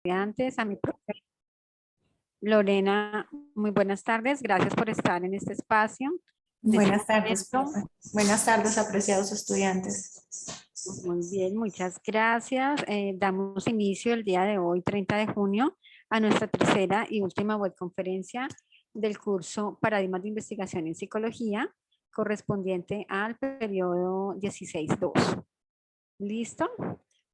estudiantes, a mi profe Lorena, muy buenas tardes, gracias por estar en este espacio. Buenas tardes, profe. Buenas tardes, apreciados estudiantes. Muy bien, muchas gracias. Damos inicio el día de hoy, 30 de junio, a nuestra tercera y última webconferencia del curso Paradigmas de Investigación en Psicología, correspondiente al periodo 16-2. ¿Listo?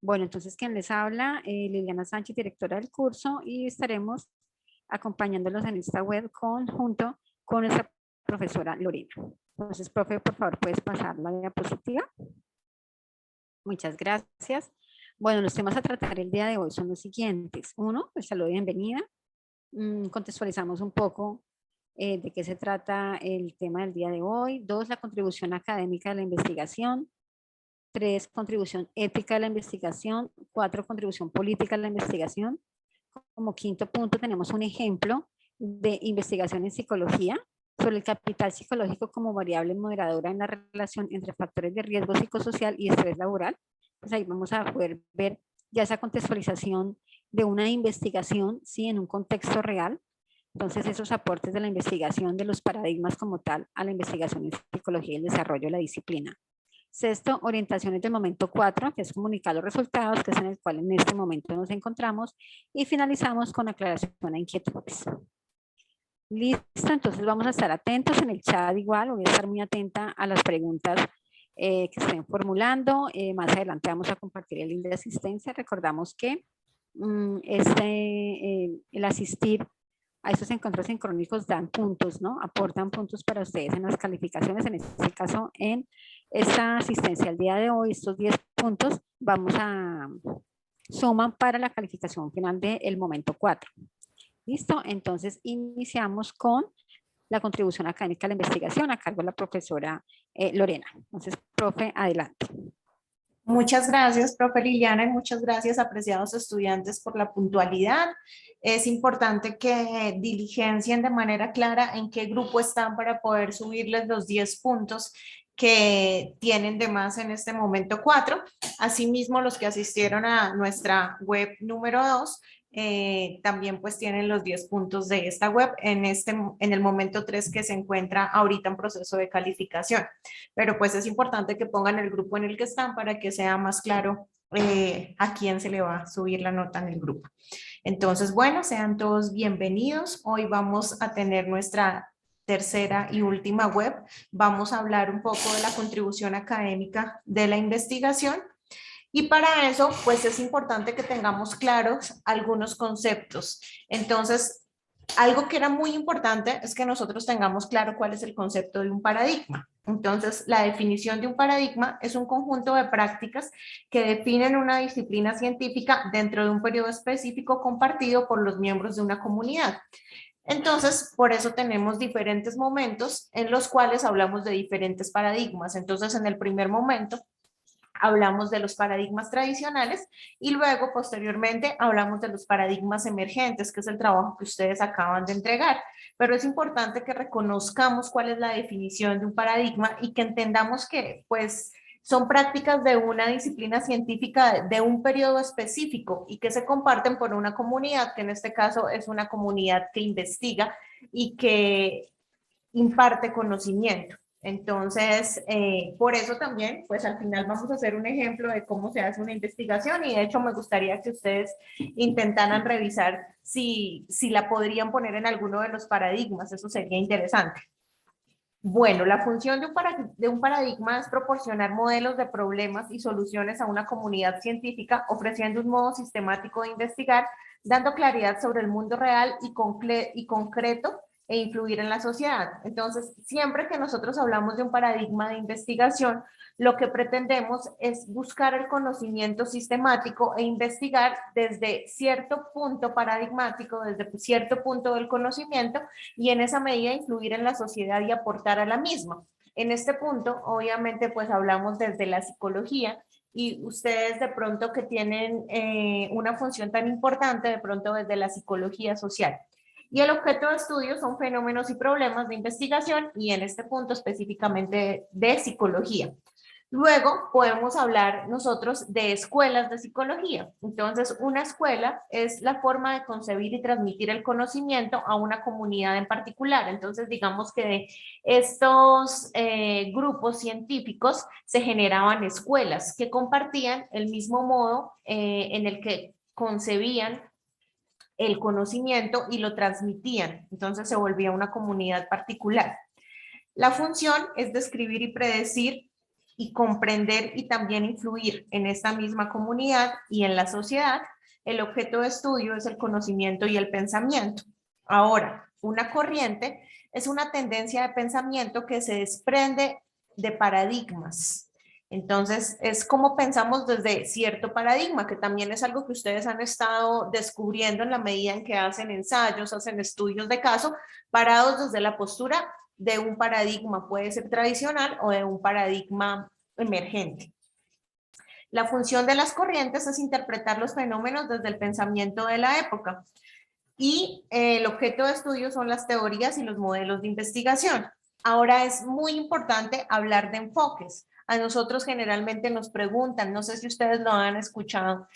Bueno, entonces quien les habla, Liliana Sánchez, directora del curso, y estaremos acompañándolos en esta web junto con nuestra profesora Lorena. Entonces, profe, por favor, puedes pasar la diapositiva. Muchas gracias. Bueno, los temas a tratar el día de hoy son los siguientes. Uno, el saludo de bienvenida. Contextualizamos un poco de qué se trata el tema del día de hoy. Dos, la contribución académica de la investigación. 3, contribución ética de la investigación. 4, contribución política de la investigación. Como quinto punto tenemos un ejemplo de investigación en psicología sobre el capital psicológico como variable moderadora en la relación entre factores de riesgo psicosocial y estrés laboral. Pues ahí vamos a poder ver ya esa contextualización de una investigación, sí, en un contexto real. Entonces, esos aportes de la investigación, de los paradigmas como tal, a la investigación en psicología y el desarrollo de la disciplina. Sexto, orientaciones del momento 4, que es comunicar los resultados, que es en el cual en este momento nos encontramos. Y finalizamos con aclaración a inquietudes. Listo, entonces vamos a estar atentos en el chat igual, voy a estar muy atenta a las preguntas que estén formulando. Más adelante vamos a compartir el link de asistencia. Recordamos que el asistir a estos encuentros sincrónicos dan puntos, ¿no? Aportan puntos para ustedes en las calificaciones. En este caso, en esta asistencia al día de hoy, estos 10 puntos suman para la calificación final del momento 4. ¿Listo? Entonces, iniciamos con la contribución académica a la investigación a cargo de la profesora Lorena. Entonces, profe, adelante. Muchas gracias, profe Liliana, y muchas gracias, apreciados estudiantes, por la puntualidad. Es importante que diligencien de manera clara en qué grupo están para poder subirles los 10 puntos que tienen de más en este momento 4. Asimismo, los que asistieron a nuestra web número 2, también pues tienen los 10 puntos de esta web en el momento 3 que se encuentra ahorita en proceso de calificación. Pero pues es importante que pongan el grupo en el que están para que sea más claro a quién se le va a subir la nota en el grupo. Entonces, bueno, sean todos bienvenidos. Hoy vamos a tener nuestra tercera y última web. Vamos a hablar un poco de la contribución académica de la investigación. Y para eso, pues es importante que tengamos claros algunos conceptos. Entonces, algo que era muy importante es que nosotros tengamos claro cuál es el concepto de un paradigma. Entonces, la definición de un paradigma es un conjunto de prácticas que definen una disciplina científica dentro de un periodo específico compartido por los miembros de una comunidad. Entonces, por eso tenemos diferentes momentos en los cuales hablamos de diferentes paradigmas. Entonces, en el primer momento, hablamos de los paradigmas tradicionales y luego posteriormente hablamos de los paradigmas emergentes, que es el trabajo que ustedes acaban de entregar. Pero es importante que reconozcamos cuál es la definición de un paradigma y que entendamos que pues son prácticas de una disciplina científica de un periodo específico y que se comparten por una comunidad, que en este caso es una comunidad que investiga y que imparte conocimiento. Entonces, por eso también, pues al final vamos a hacer un ejemplo de cómo se hace una investigación y de hecho me gustaría que ustedes intentaran revisar si la podrían poner en alguno de los paradigmas, eso sería interesante. Bueno, la función de un paradigma es proporcionar modelos de problemas y soluciones a una comunidad científica, ofreciendo un modo sistemático de investigar, dando claridad sobre el mundo real y concreto e influir en la sociedad. Entonces, siempre que nosotros hablamos de un paradigma de investigación, lo que pretendemos es buscar el conocimiento sistemático e investigar desde cierto punto paradigmático, desde cierto punto del conocimiento, y en esa medida influir en la sociedad y aportar a la misma. En este punto, obviamente, pues hablamos desde la psicología, y ustedes de pronto que tienen una función tan importante, de pronto desde la psicología social. Y el objeto de estudio son fenómenos y problemas de investigación y en este punto específicamente de psicología. Luego podemos hablar nosotros de escuelas de psicología. Entonces, una escuela es la forma de concebir y transmitir el conocimiento a una comunidad en particular. Entonces, digamos que de estos grupos científicos se generaban escuelas que compartían el mismo modo en el que concebían el conocimiento y lo transmitían. Entonces, se volvía una comunidad particular. La función es describir y predecir y comprender y también influir en esta misma comunidad y en la sociedad. El objeto de estudio es el conocimiento y el pensamiento. Ahora, una corriente es una tendencia de pensamiento que se desprende de paradigmas. Entonces, es como pensamos desde cierto paradigma, que también es algo que ustedes han estado descubriendo en la medida en que hacen ensayos, hacen estudios de caso, parados desde la postura de un paradigma, puede ser tradicional o de un paradigma emergente. La función de las corrientes es interpretar los fenómenos desde el pensamiento de la época. Y el objeto de estudio son las teorías y los modelos de investigación. Ahora es muy importante hablar de enfoques. A nosotros generalmente nos preguntan, no sé si ustedes lo han escuchado,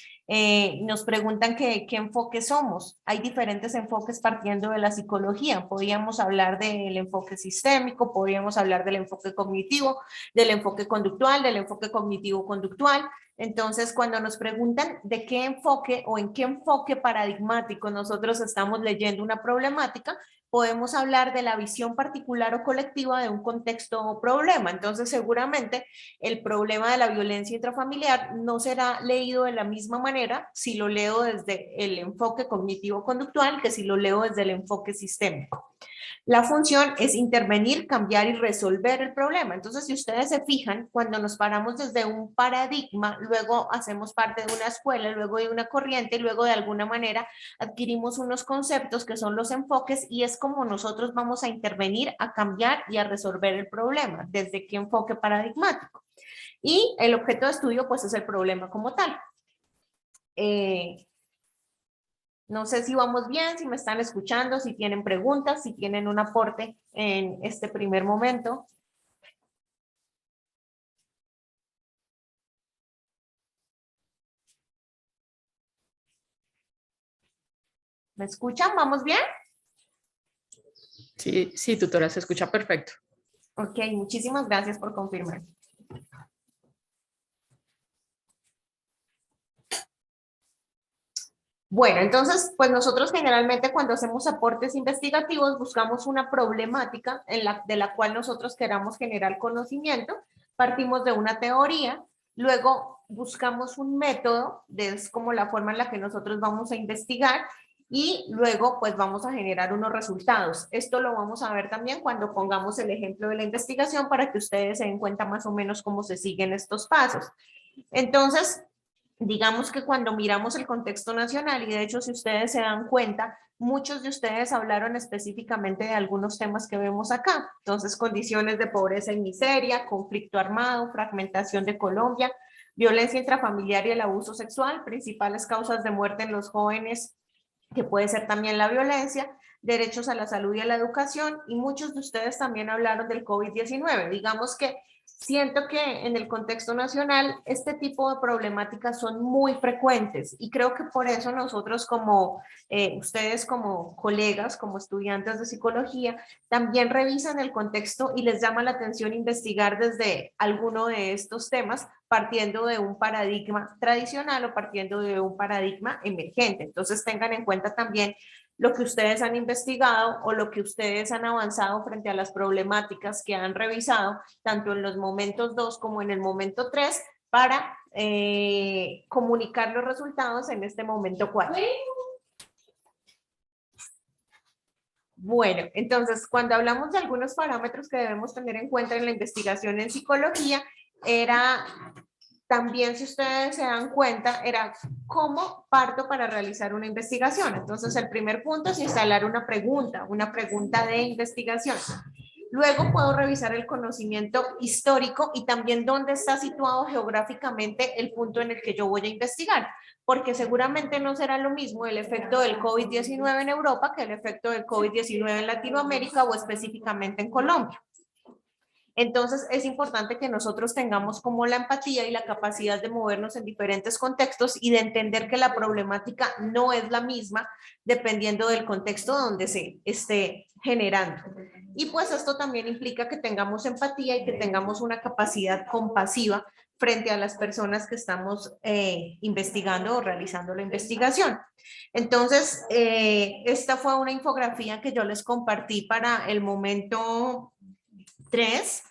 nos preguntan qué enfoque somos. Hay diferentes enfoques partiendo de la psicología. Podríamos hablar del enfoque sistémico, podríamos hablar del enfoque cognitivo, del enfoque conductual, del enfoque cognitivo-conductual. Entonces, cuando nos preguntan de qué enfoque o en qué enfoque paradigmático nosotros estamos leyendo una problemática, podemos hablar de la visión particular o colectiva de un contexto o problema. Entonces, seguramente el problema de la violencia intrafamiliar no será leído de la misma manera si lo leo desde el enfoque cognitivo-conductual que si lo leo desde el enfoque sistémico. La función es intervenir, cambiar y resolver el problema. Entonces, si ustedes se fijan, cuando nos paramos desde un paradigma, luego hacemos parte de una escuela, luego de una corriente, luego de alguna manera adquirimos unos conceptos que son los enfoques y es como nosotros vamos a intervenir, a cambiar y a resolver el problema. ¿Desde qué enfoque paradigmático? Y el objeto de estudio, pues, es el problema como tal. No sé si vamos bien, si me están escuchando, si tienen preguntas, si tienen un aporte en este primer momento. ¿Me escuchan? ¿Vamos bien? Sí, sí, tutora, se escucha perfecto. Ok, muchísimas gracias por confirmar. Bueno, entonces, pues nosotros generalmente cuando hacemos aportes investigativos buscamos una problemática de la cual nosotros queramos generar conocimiento, partimos de una teoría, luego buscamos un método, es como la forma en la que nosotros vamos a investigar, y luego pues vamos a generar unos resultados. Esto lo vamos a ver también cuando pongamos el ejemplo de la investigación para que ustedes se den cuenta más o menos cómo se siguen estos pasos. Entonces, digamos que cuando miramos el contexto nacional, y de hecho si ustedes se dan cuenta, muchos de ustedes hablaron específicamente de algunos temas que vemos acá. Entonces, condiciones de pobreza y miseria, conflicto armado, fragmentación de Colombia, violencia intrafamiliar y el abuso sexual, principales causas de muerte en los jóvenes, que puede ser también la violencia, derechos a la salud y a la educación, y muchos de ustedes también hablaron del COVID-19. Digamos que siento que en el contexto nacional este tipo de problemáticas son muy frecuentes y creo que por eso nosotros como ustedes como colegas, como estudiantes de psicología, también revisan el contexto y les llama la atención investigar desde alguno de estos temas partiendo de un paradigma tradicional o partiendo de un paradigma emergente. Entonces tengan en cuenta también lo que ustedes han investigado o lo que ustedes han avanzado frente a las problemáticas que han revisado, tanto en los momentos 2 como en el momento 3, para comunicar los resultados en este momento 4. Bueno, entonces, cuando hablamos de algunos parámetros que debemos tener en cuenta en la investigación en psicología, era también, si ustedes se dan cuenta, era cómo parto para realizar una investigación. Entonces, el primer punto es instalar una pregunta de investigación. Luego puedo revisar el conocimiento histórico y también dónde está situado geográficamente el punto en el que yo voy a investigar, porque seguramente no será lo mismo el efecto del COVID-19 en Europa que el efecto del COVID-19 en Latinoamérica o específicamente en Colombia. Entonces es importante que nosotros tengamos como la empatía y la capacidad de movernos en diferentes contextos y de entender que la problemática no es la misma dependiendo del contexto donde se esté generando. Y pues esto también implica que tengamos empatía y que tengamos una capacidad compasiva frente a las personas que estamos investigando o realizando la investigación. Entonces, esta fue una infografía que yo les compartí para el momento 3,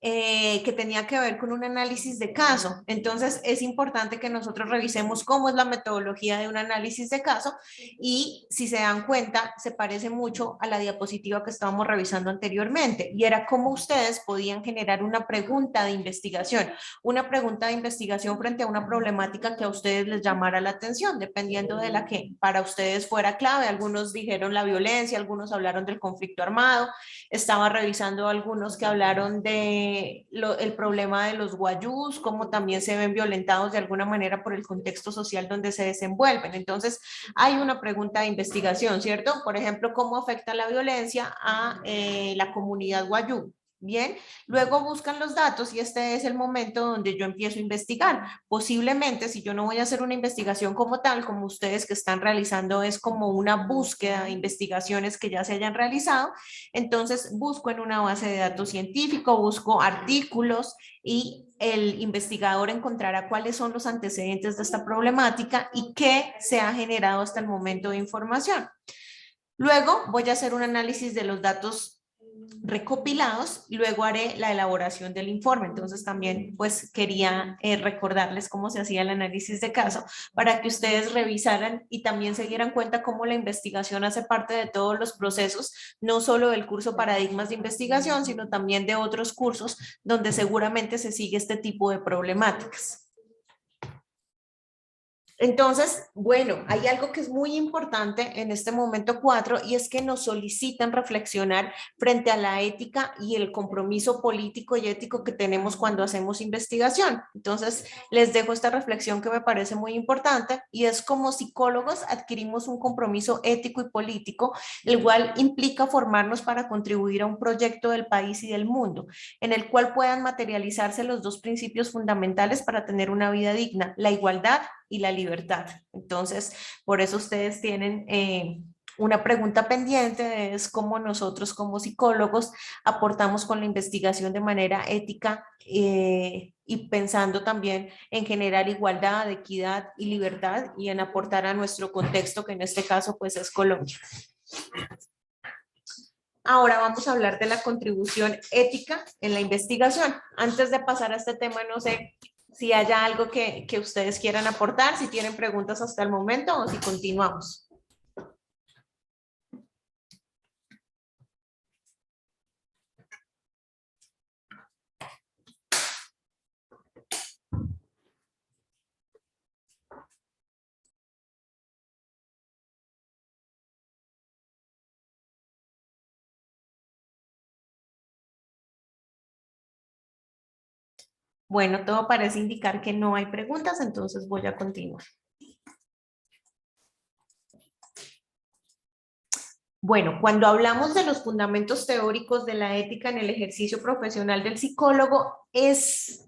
que tenía que ver con un análisis de caso. Entonces, es importante que nosotros revisemos cómo es la metodología de un análisis de caso y si se dan cuenta, se parece mucho a la diapositiva que estábamos revisando anteriormente y era cómo ustedes podían generar una pregunta de investigación frente a una problemática que a ustedes les llamara la atención, dependiendo de la que para ustedes fuera clave. Algunos dijeron la violencia, algunos hablaron del conflicto armado, estaba revisando algunos que hablaron de el problema de los guayús, cómo también se ven violentados de alguna manera por el contexto social donde se desenvuelven. Entonces, hay una pregunta de investigación, ¿cierto? Por ejemplo, ¿cómo afecta la violencia a la comunidad guayú? Bien, luego buscan los datos y este es el momento donde yo empiezo a investigar. Posiblemente, si yo no voy a hacer una investigación como tal, como ustedes que están realizando, es como una búsqueda de investigaciones que ya se hayan realizado, entonces busco en una base de datos científico, busco artículos y el investigador encontrará cuáles son los antecedentes de esta problemática y qué se ha generado hasta el momento de información. Luego voy a hacer un análisis de los datos recopilados y luego haré la elaboración del informe. Entonces también pues quería recordarles cómo se hacía el análisis de caso para que ustedes revisaran y también se dieran cuenta cómo la investigación hace parte de todos los procesos, no solo del curso Paradigmas de Investigación, sino también de otros cursos donde seguramente se sigue este tipo de problemáticas. Entonces, bueno, hay algo que es muy importante en este momento 4 y es que nos solicitan reflexionar frente a la ética y el compromiso político y ético que tenemos cuando hacemos investigación. Entonces, les dejo esta reflexión que me parece muy importante y es como psicólogos adquirimos un compromiso ético y político, el cual implica formarnos para contribuir a un proyecto del país y del mundo, en el cual puedan materializarse los dos principios fundamentales para tener una vida digna, la igualdad y la libertad. Entonces, por eso ustedes tienen una pregunta pendiente, es cómo nosotros como psicólogos aportamos con la investigación de manera ética y pensando también en generar igualdad, equidad y libertad y en aportar a nuestro contexto, que en este caso pues es Colombia. Ahora vamos a hablar de la contribución ética en la investigación. Antes de pasar a este tema, no sé si haya algo que ustedes quieran aportar, si tienen preguntas hasta el momento o si continuamos. Bueno, todo parece indicar que no hay preguntas, entonces voy a continuar. Bueno, cuando hablamos de los fundamentos teóricos de la ética en el ejercicio profesional del psicólogo, es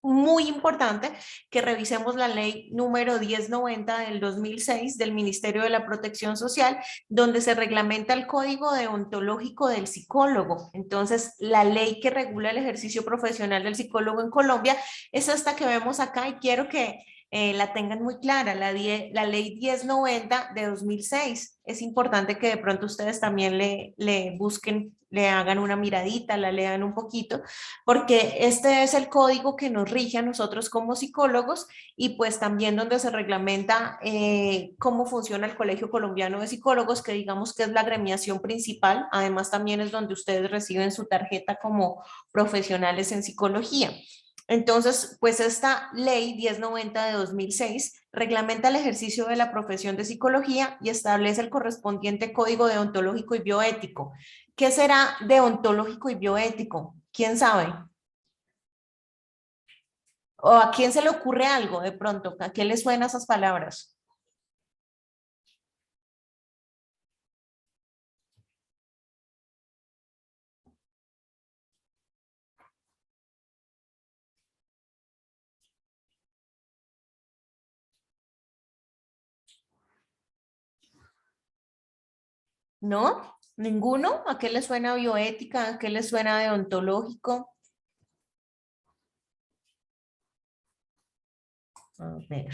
muy importante que revisemos la ley número 1090 del 2006 del Ministerio de la Protección Social, donde se reglamenta el código deontológico del psicólogo. Entonces, la ley que regula el ejercicio profesional del psicólogo en Colombia es esta que vemos acá y quiero que la tengan muy clara, la ley 1090 de 2006. Es importante que de pronto ustedes también le busquen, le hagan una miradita, la lean un poquito, porque este es el código que nos rige a nosotros como psicólogos y pues también donde se reglamenta cómo funciona el Colegio Colombiano de Psicólogos, que digamos que es la agremiación principal, además también es donde ustedes reciben su tarjeta como profesionales en psicología. Entonces, pues esta ley 1090 de 2006 reglamenta el ejercicio de la profesión de psicología y establece el correspondiente código deontológico y bioético. ¿Qué será deontológico y bioético? ¿Quién sabe? ¿O a quién se le ocurre algo de pronto? ¿A quién le suenan esas palabras? ¿No? ¿Ninguno? ¿A qué le suena bioética? ¿A qué le suena deontológico? A ver.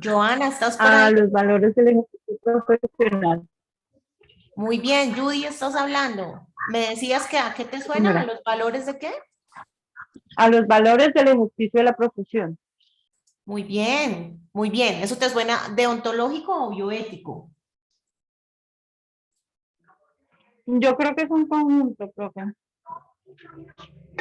Joana, ¿estás por A ahí? los valores del ejercicio profesional. Muy bien, Judy, ¿estás hablando? ¿Me decías que a qué te suena? ¿A Señora, los valores de qué? a los valores del ejercicio de la profesión. Muy bien, muy bien. ¿Eso te suena deontológico o bioético? Yo creo que es un conjunto, profe.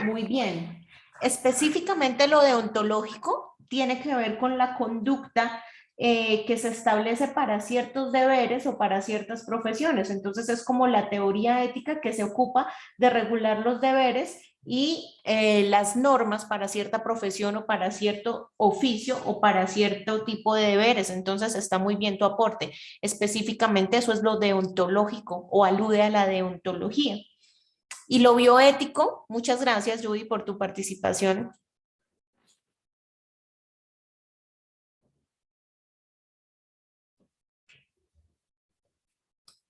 Muy bien. Específicamente lo deontológico tiene que ver con la conducta que se establece para ciertos deberes o para ciertas profesiones. Entonces es como la teoría ética que se ocupa de regular los deberes y las normas para cierta profesión o para cierto oficio o para cierto tipo de deberes. Entonces está muy bien tu aporte. Específicamente eso es lo deontológico o alude a la deontología. Y lo bioético, muchas gracias, Judy, por tu participación.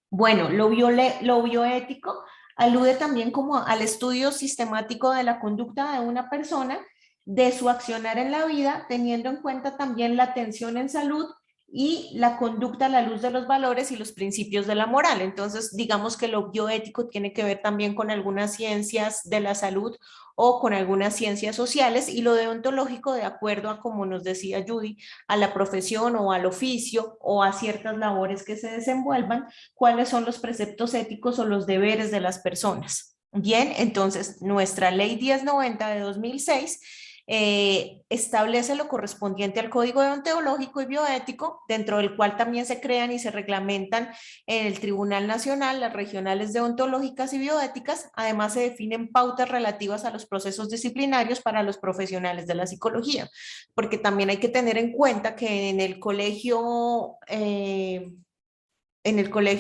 Bueno, lo bioético alude también como al estudio sistemático de la conducta de una persona, de su accionar en la vida, teniendo en cuenta también la atención en salud y la conducta a la luz de los valores y los principios de la moral. Entonces, digamos que lo bioético tiene que ver también con algunas ciencias de la salud o con algunas ciencias sociales y lo deontológico, de acuerdo a, como nos decía Judy, a la profesión o al oficio o a ciertas labores que se desenvuelvan, cuáles son los preceptos éticos o los deberes de las personas. Bien, entonces nuestra ley 1090 de 2006 establece lo correspondiente al Código Deontológico y Bioético, dentro del cual también se crean y se reglamentan en el Tribunal Nacional las regionales deontológicas y bioéticas. Además se definen pautas relativas a los procesos disciplinarios para los profesionales de la psicología, porque también hay que tener en cuenta que en el Colegio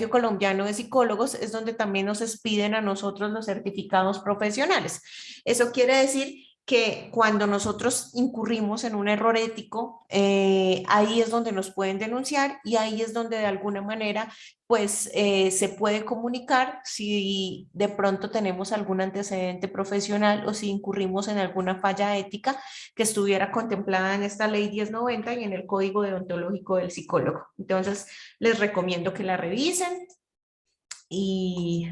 Colombiano de Psicólogos es donde también nos expiden a nosotros los certificados profesionales. Eso quiere decir que cuando nosotros incurrimos en un error ético, ahí es donde nos pueden denunciar y ahí es donde de alguna manera pues se puede comunicar si de pronto tenemos algún antecedente profesional o si incurrimos en alguna falla ética que estuviera contemplada en esta ley 1090 y en el Código Deontológico del Psicólogo. Entonces, les recomiendo que la revisen y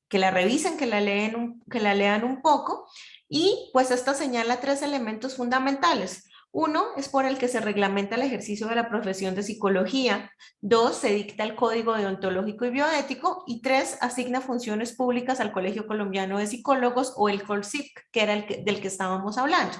que la lean un poco. Y pues esta señala 3 elementos fundamentales. 1 es por el que se reglamenta el ejercicio de la profesión de psicología. 2, se dicta el Código Deontológico y Bioético. Y 3, asigna funciones públicas al Colegio Colombiano de Psicólogos o el COLSIC, que era del que estábamos hablando.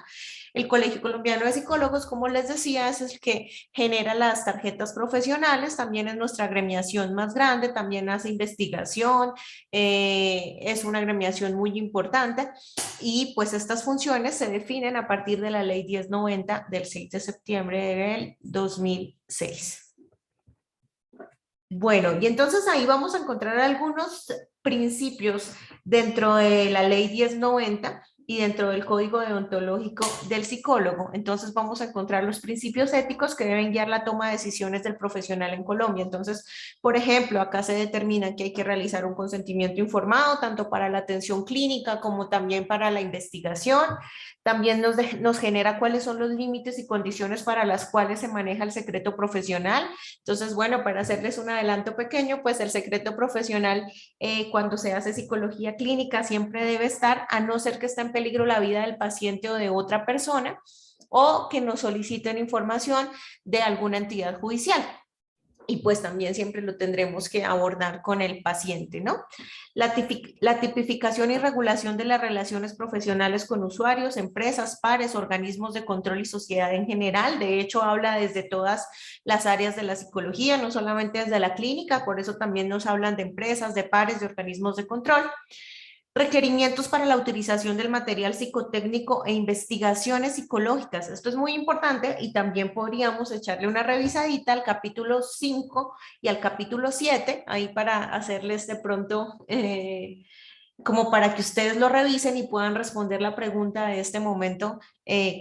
El Colegio Colombiano de Psicólogos, como les decía, es el que genera las tarjetas profesionales, también es nuestra agremiación más grande, también hace investigación, es una agremiación muy importante y pues estas funciones se definen a partir de la ley 1090 del 6 de septiembre del 2006. Bueno, y entonces ahí vamos a encontrar algunos principios dentro de la ley 1090 y dentro del código deontológico del psicólogo. Entonces vamos a encontrar los principios éticos que deben guiar la toma de decisiones del profesional en Colombia. Entonces, por ejemplo, acá se determina que hay que realizar un consentimiento informado, tanto para la atención clínica como también para la investigación. También nos genera cuáles son los límites y condiciones para las cuales se maneja el secreto profesional. Entonces, bueno, para hacerles un adelanto pequeño, pues el secreto profesional cuando se hace psicología clínica siempre debe estar, a no ser que esté en peligro la vida del paciente o de otra persona, o que nos soliciten información de alguna entidad judicial. Y pues también siempre lo tendremos que abordar con el paciente, ¿no? La tipificación y regulación de las relaciones profesionales con usuarios, empresas, pares, organismos de control y sociedad en general. De hecho, habla desde todas las áreas de la psicología, no solamente desde la clínica, por eso también nos hablan de empresas, de pares, de organismos de control. Requerimientos para la utilización del material psicotécnico e investigaciones psicológicas. Esto es muy importante y también podríamos echarle una revisadita al capítulo 5 y al capítulo 7, ahí para hacerles de pronto como para que ustedes lo revisen y puedan responder la pregunta de este momento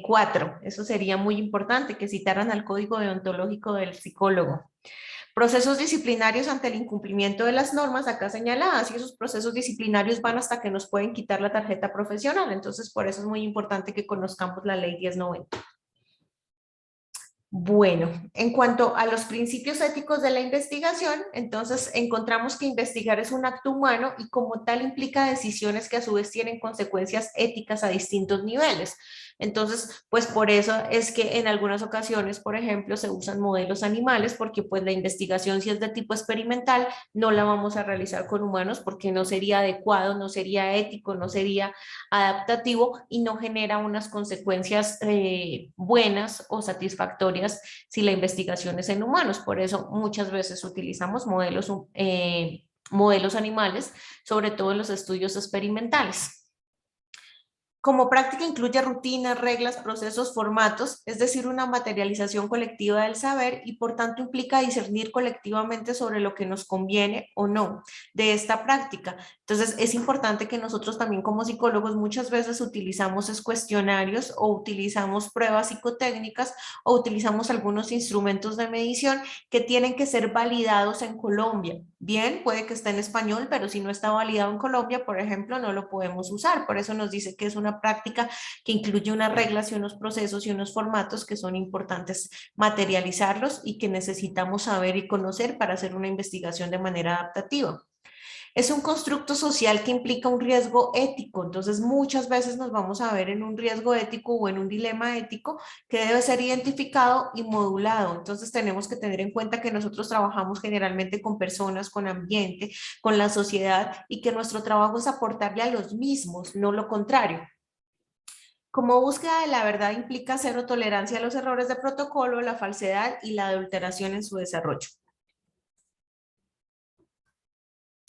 4. Eso sería muy importante, que citaran al código deontológico del psicólogo. Procesos disciplinarios ante el incumplimiento de las normas acá señaladas, y esos procesos disciplinarios van hasta que nos pueden quitar la tarjeta profesional. Entonces, por eso es muy importante que conozcamos la ley 1090. Bueno, en cuanto a los principios éticos de la investigación, entonces encontramos que investigar es un acto humano y como tal implica decisiones que a su vez tienen consecuencias éticas a distintos niveles. Entonces, pues por eso es que en algunas ocasiones, por ejemplo, se usan modelos animales porque pues la investigación si es de tipo experimental no la vamos a realizar con humanos porque no sería adecuado, no sería ético, no sería adaptativo y no genera unas consecuencias buenas o satisfactorias si la investigación es en humanos. Por eso muchas veces utilizamos modelos animales, sobre todo en los estudios experimentales. Como práctica incluye rutinas, reglas, procesos, formatos, es decir, una materialización colectiva del saber y por tanto implica discernir colectivamente sobre lo que nos conviene o no de esta práctica. Entonces es importante que nosotros también como psicólogos muchas veces utilizamos cuestionarios o utilizamos pruebas psicotécnicas o utilizamos algunos instrumentos de medición que tienen que ser validados en Colombia. Bien, puede que esté en español, pero si no está validado en Colombia, por ejemplo, no lo podemos usar. Por eso nos dice que es una práctica que incluye unas reglas y unos procesos y unos formatos que son importantes materializarlos y que necesitamos saber y conocer para hacer una investigación de manera adaptativa. Es un constructo social que implica un riesgo ético, entonces muchas veces nos vamos a ver en un riesgo ético o en un dilema ético que debe ser identificado y modulado. Entonces tenemos que tener en cuenta que nosotros trabajamos generalmente con personas, con ambiente, con la sociedad y que nuestro trabajo es aportarle a los mismos, no lo contrario. Como búsqueda de la verdad implica cero tolerancia a los errores de protocolo, la falsedad y la adulteración en su desarrollo.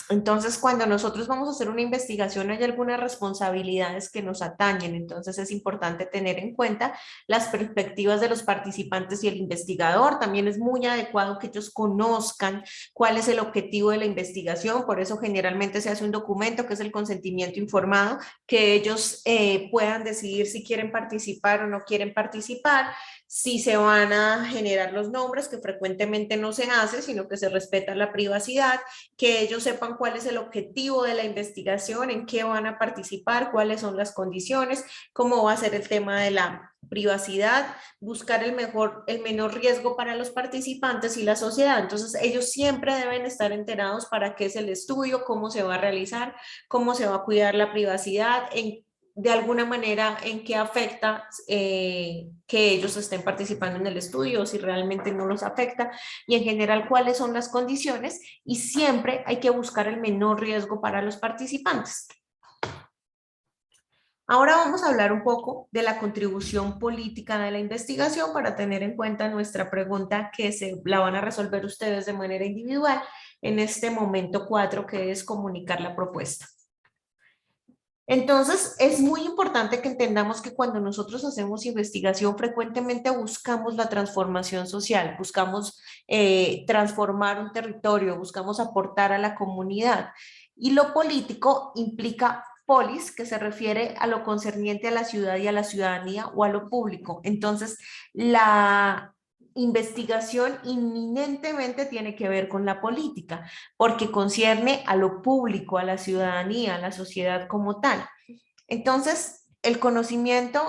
Entonces, cuando nosotros vamos a hacer una investigación, hay algunas responsabilidades que nos atañen. Entonces, es importante tener en cuenta las perspectivas de los participantes y el investigador. También es muy adecuado que ellos conozcan cuál es el objetivo de la investigación. Por eso, generalmente se hace un documento que es el consentimiento informado, que ellos puedan decidir si quieren participar o no quieren participar, si se van a generar los nombres, que frecuentemente no se hace, sino que se respeta la privacidad, que ellos sepan cuál es el objetivo de la investigación, en qué van a participar, cuáles son las condiciones, cómo va a ser el tema de la privacidad, buscar el menor riesgo para los participantes y la sociedad. Entonces, ellos siempre deben estar enterados para qué es el estudio, cómo se va a realizar, cómo se va a cuidar la privacidad, de alguna manera en qué afecta que ellos estén participando en el estudio, si realmente no los afecta, y en general cuáles son las condiciones, y siempre hay que buscar el menor riesgo para los participantes. Ahora vamos a hablar un poco de la contribución política de la investigación para tener en cuenta nuestra pregunta que la van a resolver ustedes de manera individual en este momento 4, que es comunicar la propuesta. Entonces, es muy importante que entendamos que cuando nosotros hacemos investigación, frecuentemente buscamos la transformación social, buscamos transformar un territorio, buscamos aportar a la comunidad. Y lo político implica polis, que se refiere a lo concerniente a la ciudad y a la ciudadanía o a lo público. Entonces, la investigación inminentemente tiene que ver con la política, porque concierne a lo público, a la ciudadanía, a la sociedad como tal. Entonces, el conocimiento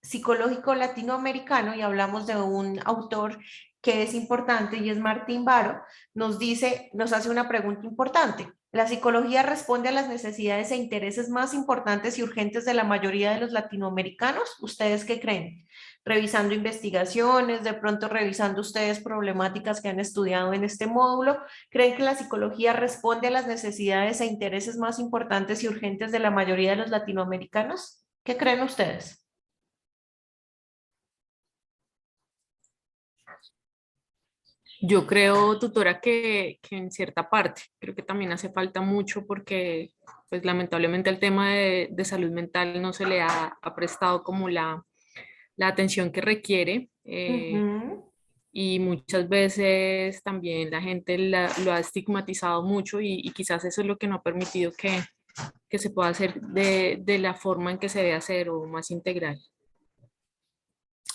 psicológico latinoamericano, y hablamos de un autor que es importante y es Martín Baro, nos hace una pregunta importante. La psicología responde a las necesidades e intereses más importantes y urgentes de la mayoría de los latinoamericanos. ¿Ustedes qué creen? Revisando investigaciones, de pronto revisando ustedes problemáticas que han estudiado en este módulo, ¿creen que la psicología responde a las necesidades e intereses más importantes y urgentes de la mayoría de los latinoamericanos? ¿Qué creen ustedes? Yo creo, tutora, que en cierta parte, creo que también hace falta mucho porque, pues lamentablemente el tema de salud mental no se le ha prestado como la atención que requiere. Ujú. y muchas veces también la gente lo ha estigmatizado mucho y quizás eso es lo que no ha permitido que se pueda hacer de la forma en que se debe hacer o más integral.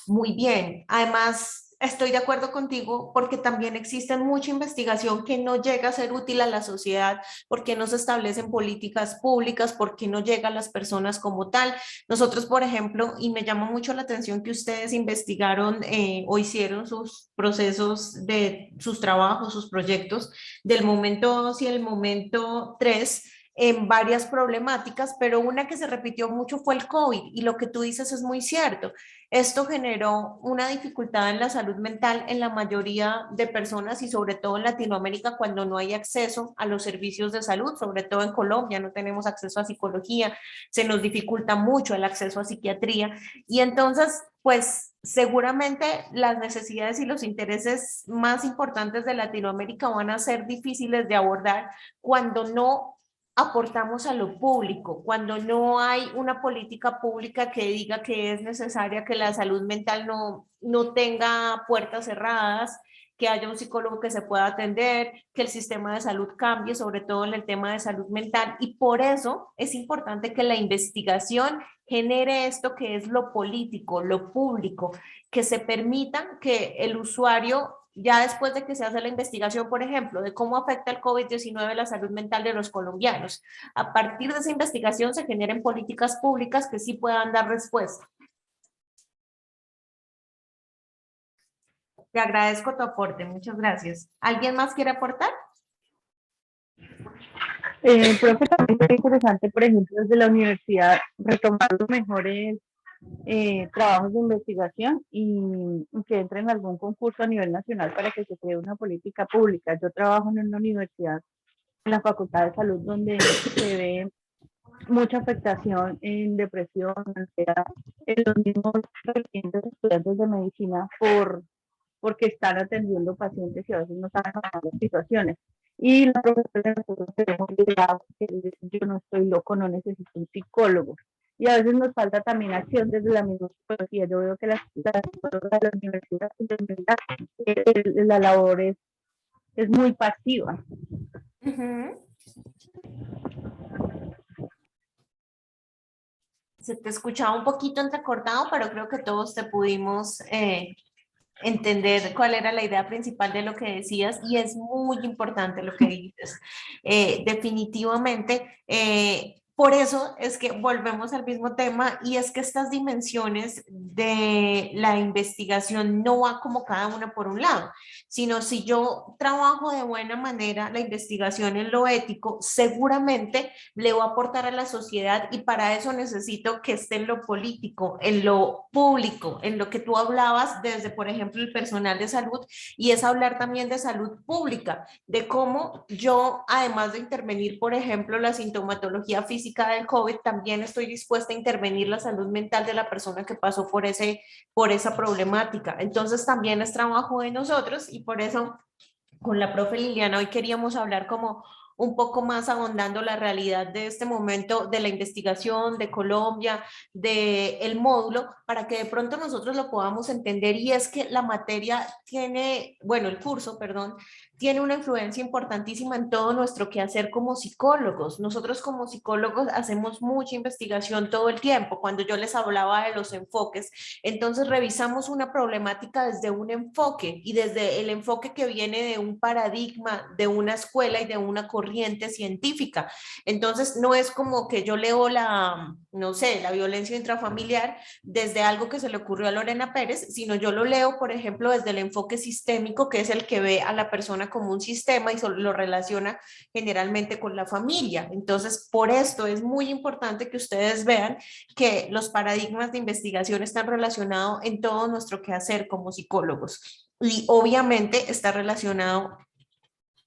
Muy bien. Además, estoy de acuerdo contigo porque también existe mucha investigación que no llega a ser útil a la sociedad, porque no se establecen políticas públicas, porque no llega a las personas como tal. Nosotros, por ejemplo, y me llama mucho la atención que ustedes investigaron o hicieron sus procesos de sus trabajos, sus proyectos del momento 2 y el momento 3 en varias problemáticas, pero una que se repitió mucho fue el COVID y lo que tú dices es muy cierto. Esto generó una dificultad en la salud mental en la mayoría de personas y sobre todo en Latinoamérica cuando no hay acceso a los servicios de salud, sobre todo en Colombia no tenemos acceso a psicología, se nos dificulta mucho el acceso a psiquiatría y entonces pues seguramente las necesidades y los intereses más importantes de Latinoamérica van a ser difíciles de abordar cuando no aportamos a lo público, cuando no hay una política pública que diga que es necesaria que la salud mental no tenga puertas cerradas, que haya un psicólogo que se pueda atender, que el sistema de salud cambie, sobre todo en el tema de salud mental. Y por eso es importante que la investigación genere esto que es lo político, lo público, que se permita que el usuario ya después de que se hace la investigación, por ejemplo, de cómo afecta el COVID-19 la salud mental de los colombianos, a partir de esa investigación se generen políticas públicas que sí puedan dar respuesta. Te agradezco tu aporte, muchas gracias. ¿Alguien más quiere aportar? Profe, también es interesante, por ejemplo, desde la universidad retomar los mejores trabajos de investigación y que entren en algún concurso a nivel nacional para que se cree una política pública. Yo trabajo en una universidad, en la Facultad de Salud, donde se ve mucha afectación en depresión, ansiedad, en los mismos recientes estudiantes de medicina porque están atendiendo pacientes y a veces no saben manejar las situaciones. Y la profesora de nosotros tenemos liderado que yo no estoy loco, no necesito un psicólogo. Y a veces nos falta también acción desde la misma psicología. Yo veo que la psicóloga de la universidad, la labor es muy pasiva. Se te escuchaba un poquito entrecortado, pero creo que todos te pudimos entender cuál era la idea principal de lo que decías y es muy importante lo que dices. Definitivamente, por eso es que volvemos al mismo tema y es que estas dimensiones de la investigación no va como cada una por un lado, sino si yo trabajo de buena manera la investigación en lo ético, seguramente le voy a aportar a la sociedad y para eso necesito que esté en lo político, en lo público, en lo que tú hablabas desde, por ejemplo, el personal de salud y es hablar también de salud pública, de cómo yo, además de intervenir, por ejemplo, la sintomatología física del COVID, también estoy dispuesta a intervenir la salud mental de la persona que pasó por esa problemática. Entonces también es trabajo de nosotros y por eso con la profe Liliana hoy queríamos hablar como un poco más ahondando la realidad de este momento de la investigación de Colombia, del módulo, para que de pronto nosotros lo podamos entender y es que la materia tiene, bueno, el curso, perdón, tiene una influencia importantísima en todo nuestro quehacer como psicólogos. Nosotros como psicólogos hacemos mucha investigación todo el tiempo. Cuando yo les hablaba de los enfoques, entonces revisamos una problemática desde un enfoque y desde el enfoque que viene de un paradigma, de una escuela y de una corriente científica. Entonces no es como que yo leo no sé, la violencia intrafamiliar desde algo que se le ocurrió a Lorena Pérez, sino yo lo leo, por ejemplo, desde el enfoque sistémico, que es el que ve a la persona como un sistema y lo relaciona generalmente con la familia. Entonces, por esto es muy importante que ustedes vean que los paradigmas de investigación están relacionados en todo nuestro quehacer como psicólogos. Y obviamente está relacionado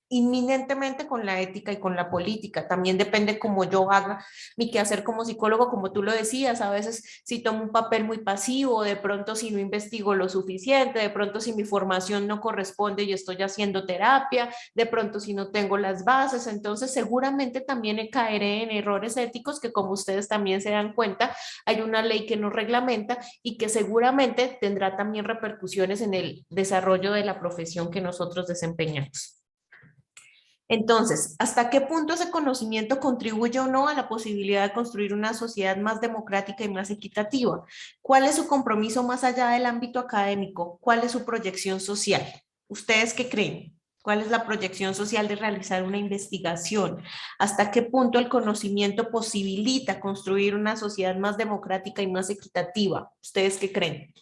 inminentemente con la ética y con la política. También depende cómo yo haga mi quehacer como psicólogo, como tú lo decías, a veces si tomo un papel muy pasivo, de pronto si no investigo lo suficiente, de pronto si mi formación no corresponde y estoy haciendo terapia, de pronto si no tengo las bases, entonces seguramente también caeré en errores éticos que, como ustedes también se dan cuenta, hay una ley que nos reglamenta y que seguramente tendrá también repercusiones en el desarrollo de la profesión que nosotros desempeñamos. Entonces, ¿hasta qué punto ese conocimiento contribuye o no a la posibilidad de construir una sociedad más democrática y más equitativa? ¿Cuál es su compromiso más allá del ámbito académico? ¿Cuál es su proyección social? ¿Ustedes qué creen? ¿Cuál es la proyección social de realizar una investigación? ¿Hasta qué punto el conocimiento posibilita construir una sociedad más democrática y más equitativa? ¿Ustedes qué creen?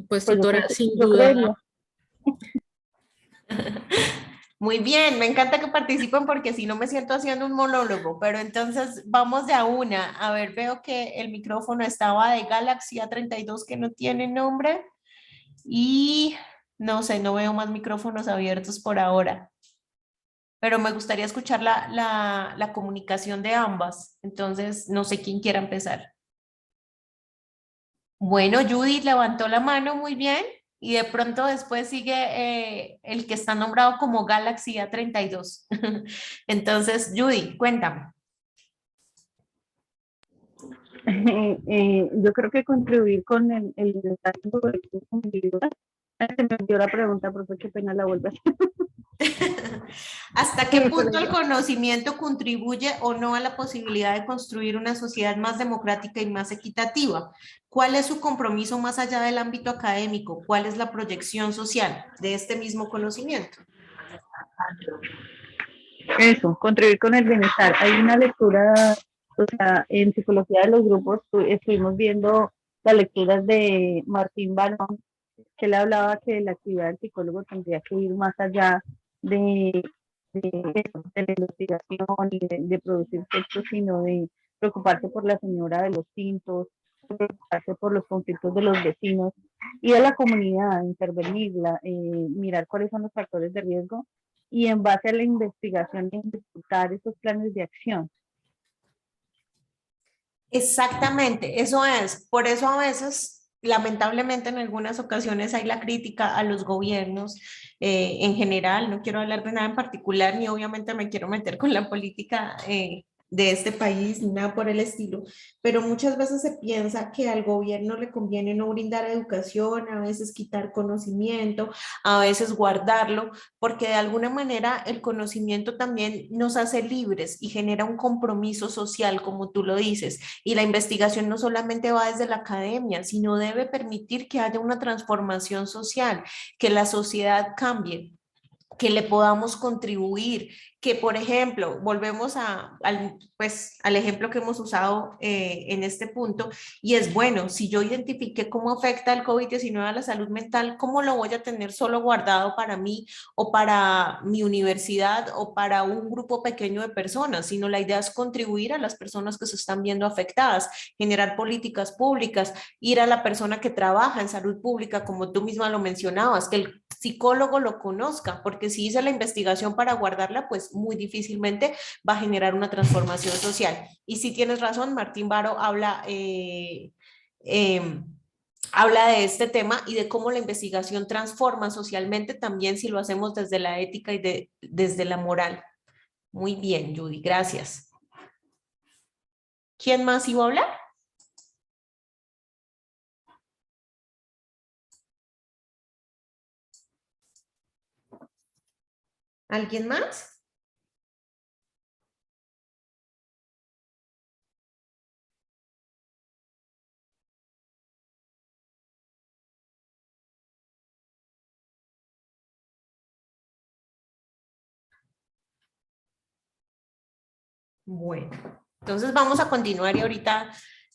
Pues Pues tutora, sin yo duda. creería. Muy bien, me encanta que participen porque si no me siento haciendo un monólogo, pero entonces vamos de a una. A ver, veo que el micrófono estaba de Galaxy A32 que no tiene nombre y no sé, no veo más micrófonos abiertos por ahora, pero me gustaría escuchar la comunicación de ambas. Entonces, no sé quién quiera empezar. Bueno, Judith levantó la mano muy bien y de pronto después sigue el que está nombrado como Galaxy A32. Entonces, Judith, cuéntame. Yo creo que contribuir con el desarrollo colectivo individual. Se me dio la pregunta, profe, qué pena la vuelvo a hacer. ¿Hasta qué Sí, punto el conocimiento contribuye o no a la posibilidad de construir una sociedad más democrática y más equitativa? ¿Cuál es su compromiso más allá del ámbito académico? ¿Cuál es la proyección social de este mismo conocimiento? Eso, contribuir con el bienestar. Hay una lectura, o sea, en psicología de los grupos estuvimos viendo las lecturas de Martín Barón, que él hablaba que la actividad del psicólogo tendría que ir más allá de, de la investigación y de producir textos, sino de preocuparse por la señora de los tintos, preocuparse por los conflictos de los vecinos, ir a la comunidad, intervenirla, mirar cuáles son los factores de riesgo y en base a la investigación ejecutar esos planes de acción. Exactamente, eso es. Por eso a veces, lamentablemente en algunas ocasiones hay la crítica a los gobiernos en general. No quiero hablar de nada en particular, ni obviamente me quiero meter con la política de este país, ni nada por el estilo, pero muchas veces se piensa que al gobierno le conviene no brindar educación, a veces quitar conocimiento, a veces guardarlo, porque de alguna manera el conocimiento también nos hace libres y genera un compromiso social, como tú lo dices. Y la investigación no solamente va desde la academia, sino debe permitir que haya una transformación social, que la sociedad cambie, que le podamos contribuir, que por ejemplo, volvemos al ejemplo que hemos usado en este punto, y es bueno, si yo identifiqué cómo afecta el COVID-19 a la salud mental, ¿cómo lo voy a tener solo guardado para mí o para mi universidad o para un grupo pequeño de personas? Sino la idea es contribuir a las personas que se están viendo afectadas, generar políticas públicas, ir a la persona que trabaja en salud pública, como tú misma lo mencionabas, que el psicólogo lo conozca, porque si hice la investigación para guardarla, pues muy difícilmente va a generar una transformación social. Y si tienes razón, Martín Baro habla de este tema y de cómo la investigación transforma socialmente también si lo hacemos desde la ética y desde la moral. Muy bien, Judy, gracias. ¿Quién más iba a hablar? ¿Alguien más? Bueno, entonces vamos a continuar y ahorita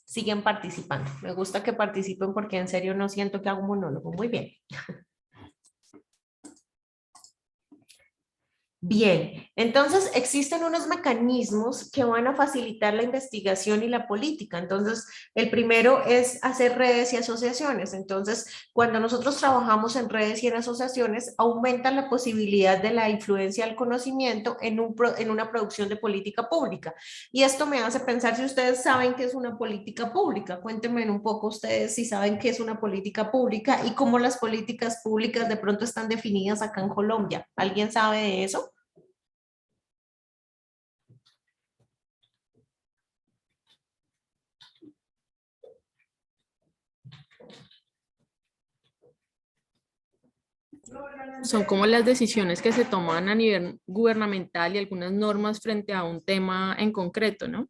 siguen participando. Me gusta que participen porque en serio no siento que hago un monólogo. Muy bien. Bien, entonces existen unos mecanismos que van a facilitar la investigación y la política. Entonces, el primero es hacer redes y asociaciones. Entonces, cuando nosotros trabajamos en redes y en asociaciones, aumenta la posibilidad de la influencia del conocimiento en una producción de política pública. Y esto me hace pensar si ustedes saben qué es una política pública. Cuéntenme un poco ustedes si saben qué es una política pública y cómo las políticas públicas de pronto están definidas acá en Colombia. ¿Alguien sabe de eso? Son como las decisiones que se toman a nivel gubernamental y algunas normas frente a un tema en concreto, ¿no?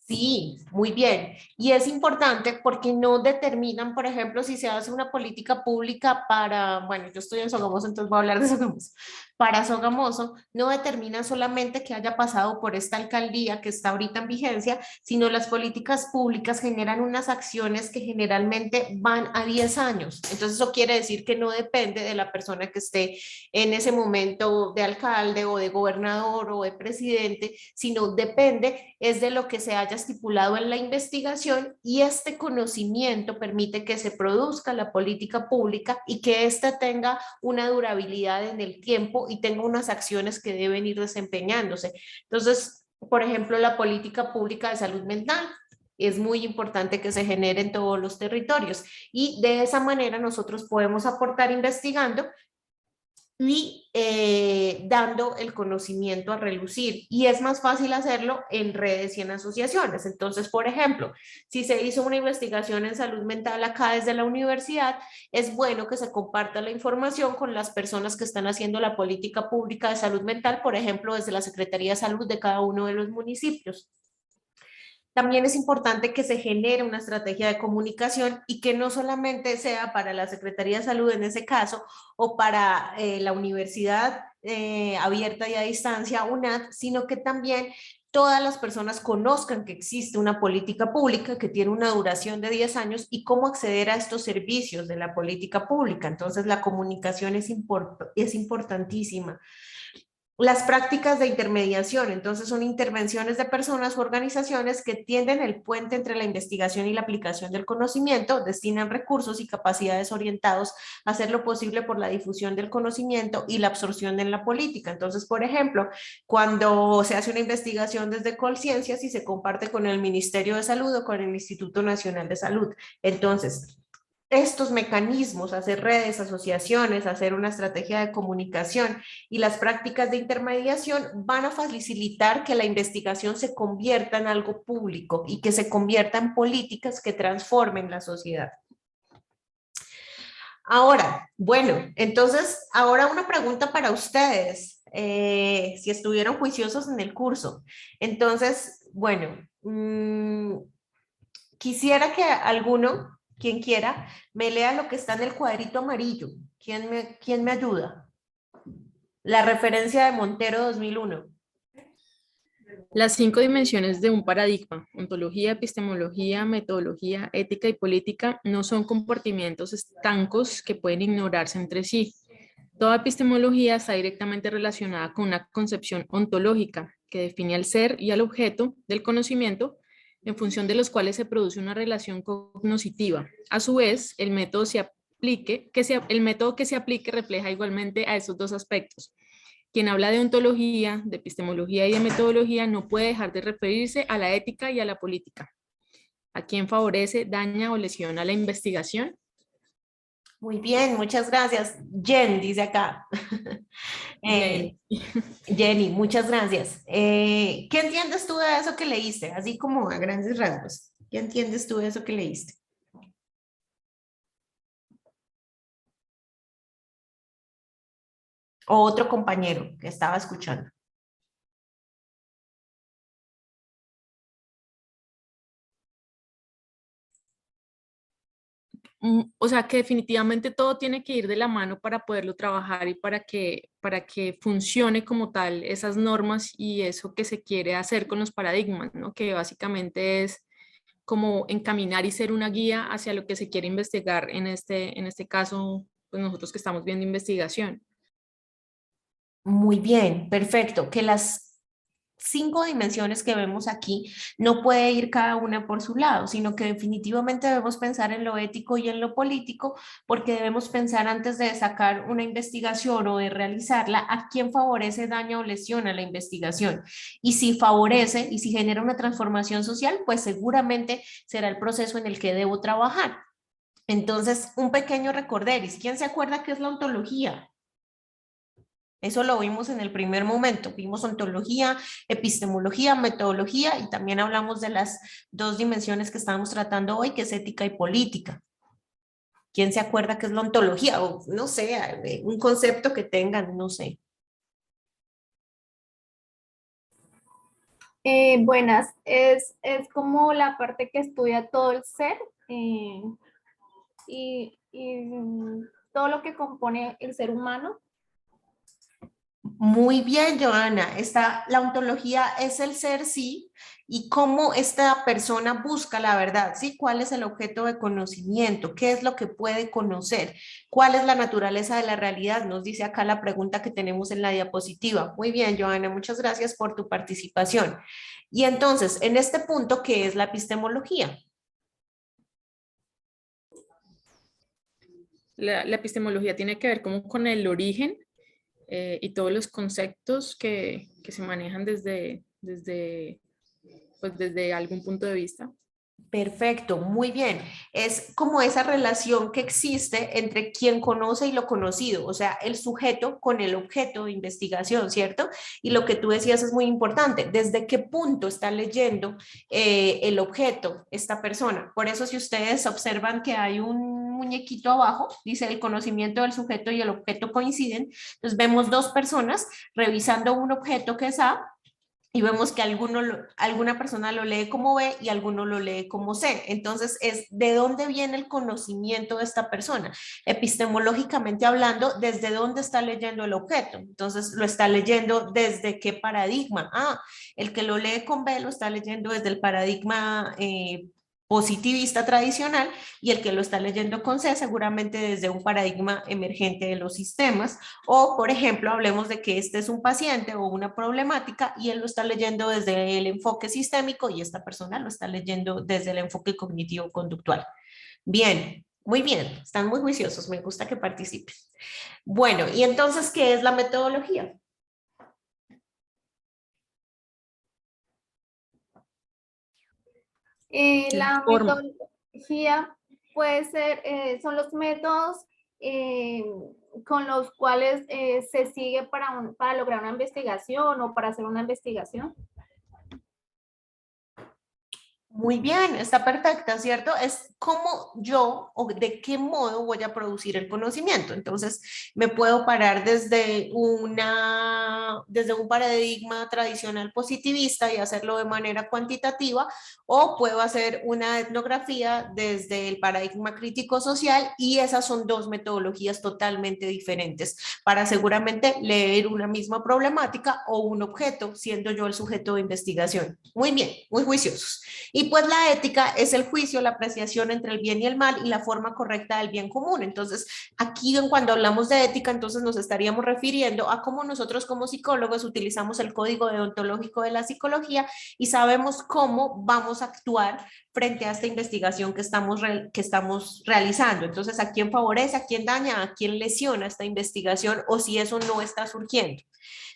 Sí, muy bien. Y es importante porque no determinan, por ejemplo, si se hace una política pública para, bueno, yo estoy en Sogamoso, entonces voy a hablar de Sogamoso. Para Sogamoso, no determinan solamente que haya pasado por esta alcaldía que está ahorita en vigencia, sino las políticas públicas generan unas acciones que generalmente van a 10 años. Entonces eso quiere decir que no depende de la persona que esté en ese momento de alcalde o de gobernador o de presidente, sino depende es de lo que se haya estipulado en la investigación, y este conocimiento permite que se produzca la política pública y que ésta tenga una durabilidad en el tiempo y tenga unas acciones que deben ir desempeñándose. Entonces, por ejemplo, la política pública de salud mental es muy importante que se genere en todos los territorios, y de esa manera nosotros podemos aportar investigando y dando el conocimiento a relucir. Y es más fácil hacerlo en redes y en asociaciones. Entonces, por ejemplo, si se hizo una investigación en salud mental acá desde la universidad, es bueno que se comparta la información con las personas que están haciendo la política pública de salud mental, por ejemplo, desde la Secretaría de Salud de cada uno de los municipios. También es importante que se genere una estrategia de comunicación y que no solamente sea para la Secretaría de Salud en ese caso o para la Universidad Abierta y a Distancia, UNAD, sino que también todas las personas conozcan que existe una política pública que tiene una duración de 10 años y cómo acceder a estos servicios de la política pública. Entonces la comunicación es importantísima. Las prácticas de intermediación, entonces, son intervenciones de personas u organizaciones que tienden el puente entre la investigación y la aplicación del conocimiento, destinan recursos y capacidades orientados a hacer lo posible por la difusión del conocimiento y la absorción en la política. Entonces, por ejemplo, cuando se hace una investigación desde Colciencias y se comparte con el Ministerio de Salud o con el Instituto Nacional de Salud. Entonces, estos mecanismos, hacer redes, asociaciones, hacer una estrategia de comunicación y las prácticas de intermediación van a facilitar que la investigación se convierta en algo público y que se convierta en políticas que transformen la sociedad. Ahora, bueno, entonces, ahora una pregunta para ustedes, si estuvieron juiciosos en el curso. Entonces, bueno, quisiera que alguno, quien quiera, me lea lo que está en el cuadrito amarillo. ¿Quién me ayuda? La referencia de Montero 2001. Las 5 dimensiones de un paradigma, ontología, epistemología, metodología, ética y política, no son compartimientos estancos que pueden ignorarse entre sí. Toda epistemología está directamente relacionada con una concepción ontológica que define al ser y al objeto del conocimiento, en función de los cuales se produce una relación cognoscitiva. A su vez, el método que se aplique refleja igualmente a estos dos aspectos. Quien habla de ontología, de epistemología y de metodología no puede dejar de referirse a la ética y a la política. ¿A quién favorece, daña o lesiona la investigación? Muy bien, muchas gracias. Jen dice acá. Jenny, muchas gracias. ¿Qué entiendes tú de eso que leíste? Así como a grandes rasgos. ¿Qué entiendes tú de eso que leíste? O otro compañero que estaba escuchando. O sea, que definitivamente todo tiene que ir de la mano para poderlo trabajar y para que funcione como tal esas normas y eso que se quiere hacer con los paradigmas, ¿no? Que básicamente es como encaminar y ser una guía hacia lo que se quiere investigar en este caso, pues nosotros que estamos viendo investigación. Muy bien, perfecto. Que las 5 dimensiones que vemos aquí no puede ir cada una por su lado, sino que definitivamente debemos pensar en lo ético y en lo político, porque debemos pensar antes de sacar una investigación o de realizarla, a quién favorece, daña o lesiona la investigación. Y si favorece y si genera una transformación social, pues seguramente será el proceso en el que debo trabajar. Entonces, un pequeño recorderis. ¿Quién se acuerda qué es la ontología? Eso lo vimos en el primer momento. Vimos ontología, epistemología, metodología y también hablamos de las 2 dimensiones que estamos tratando hoy, que es ética y política. ¿Quién se acuerda qué es la ontología? O no sé, un concepto que tengan, no sé. Buenas, es como la parte que estudia todo el ser eh, y todo lo que compone el ser humano. Muy bien, Joana. La ontología es el ser, sí, y cómo esta persona busca la verdad, sí, cuál es el objeto de conocimiento, qué es lo que puede conocer, cuál es la naturaleza de la realidad, nos dice acá la pregunta que tenemos en la diapositiva. Muy bien, Joana, muchas gracias por tu participación. Y entonces, en este punto, ¿qué es la epistemología? La epistemología tiene que ver como con el origen y todos los conceptos que se manejan pues desde algún punto de vista. Perfecto, muy bien. Es como esa relación que existe entre quien conoce y lo conocido, o sea, el sujeto con el objeto de investigación, ¿cierto? Y lo que tú decías es muy importante, ¿desde qué punto está leyendo el objeto esta persona? Por eso si ustedes observan que hay un muñequito abajo, dice el conocimiento del sujeto y el objeto coinciden, entonces vemos 2 personas revisando un objeto que es A, y vemos que alguna persona lo lee como B y alguno lo lee como C. Entonces, es de dónde viene el conocimiento de esta persona. Epistemológicamente hablando, ¿desde dónde está leyendo el objeto? Entonces, lo está leyendo desde qué paradigma. El que lo lee con B lo está leyendo desde el paradigma positivista tradicional y el que lo está leyendo con C seguramente desde un paradigma emergente de los sistemas. O, por ejemplo, hablemos de que este es un paciente o una problemática y él lo está leyendo desde el enfoque sistémico y esta persona lo está leyendo desde el enfoque cognitivo-conductual. Bien, muy bien, están muy juiciosos, me gusta que participen. Bueno, y entonces, ¿qué es la metodología? La Forma. metodología puede ser, son los métodos eh, con los cuales se sigue para lograr una investigación o para hacer una investigación. Muy bien, está perfecta, ¿cierto? Es cómo yo o de qué modo voy a producir el conocimiento. Entonces, me puedo parar desde un paradigma tradicional positivista y hacerlo de manera cuantitativa, o puedo hacer una etnografía desde el paradigma crítico social, y esas son 2 metodologías totalmente diferentes para seguramente leer una misma problemática o un objeto, siendo yo el sujeto de investigación. Muy bien, muy juiciosos. Y pues la ética es el juicio, la apreciación entre el bien y el mal y la forma correcta del bien común. Entonces, aquí cuando hablamos de ética, entonces nos estaríamos refiriendo a cómo nosotros como psicólogos utilizamos el código deontológico de la psicología y sabemos cómo vamos a actuar frente a esta investigación que estamos realizando. Entonces, ¿a quién favorece, a quién daña, a quién lesiona esta investigación, o si eso no está surgiendo?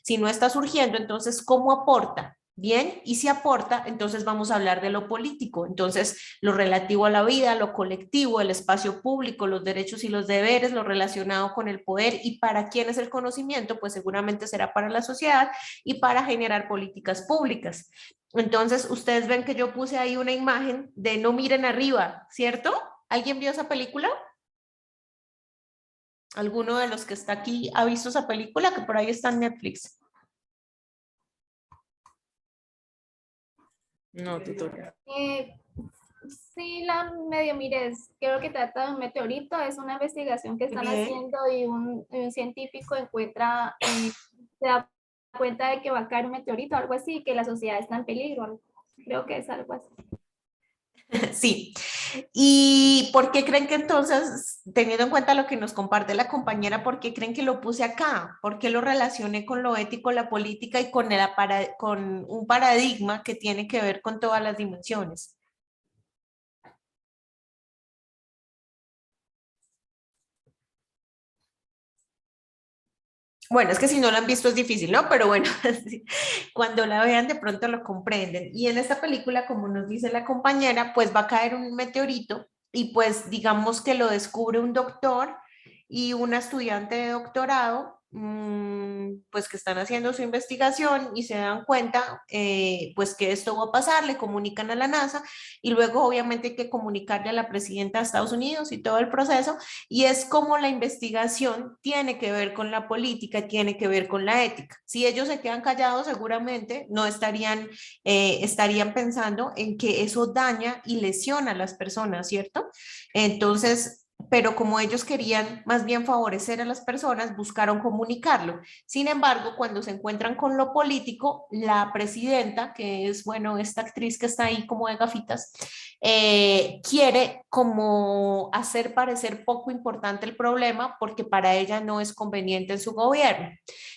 Si no está surgiendo, entonces, ¿cómo aporta? Bien, y si aporta, entonces vamos a hablar de lo político, entonces lo relativo a la vida, lo colectivo, el espacio público, los derechos y los deberes, lo relacionado con el poder. ¿Y para quién es el conocimiento? Pues seguramente será para la sociedad y para generar políticas públicas. Entonces, ustedes ven que yo puse ahí una imagen de No miren arriba, ¿cierto? ¿Alguien vio esa película? ¿Alguno de los que está aquí ha visto esa película? Que por ahí está en Netflix. No, tutor. Sí, la medio mires, creo que trata de un meteorito, es una investigación que están Bien. haciendo y un científico encuentra, se da cuenta de que va a caer un meteorito, algo así, que la sociedad está en peligro, creo que es algo así. Sí, ¿Y por qué creen que entonces, teniendo en cuenta lo que nos comparte la compañera, por qué creen que lo puse acá? ¿Por qué lo relacioné con lo ético, la política y con un paradigma que tiene que ver con todas las dimensiones? Bueno, es que si no la han visto es difícil, ¿no? Pero bueno, cuando la vean de pronto lo comprenden. Y en esta película, como nos dice la compañera, pues va a caer un meteorito y pues digamos que lo descubre un doctor y una estudiante de doctorado, pues que están haciendo su investigación y se dan cuenta pues que esto va a pasar, le comunican a la NASA y luego obviamente hay que comunicarle a la presidenta de Estados Unidos y todo el proceso. Y es como la investigación tiene que ver con la política, tiene que ver con la ética. Si ellos se quedan callados, seguramente no estarían pensando en que eso daña y lesiona a las personas, ¿cierto? Entonces, pero como ellos querían más bien favorecer a las personas, buscaron comunicarlo. Sin embargo, cuando se encuentran con lo político, la presidenta, que es, bueno, esta actriz que está ahí como de gafitas, quiere como hacer parecer poco importante el problema porque para ella no es conveniente en su gobierno.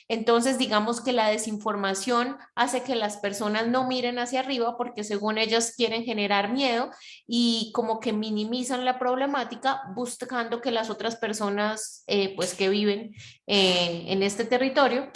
Entonces, digamos que la desinformación hace que las personas no miren hacia arriba porque según ellas quieren generar miedo y como que minimizan la problemática buscando que las otras personas pues que viven en este territorio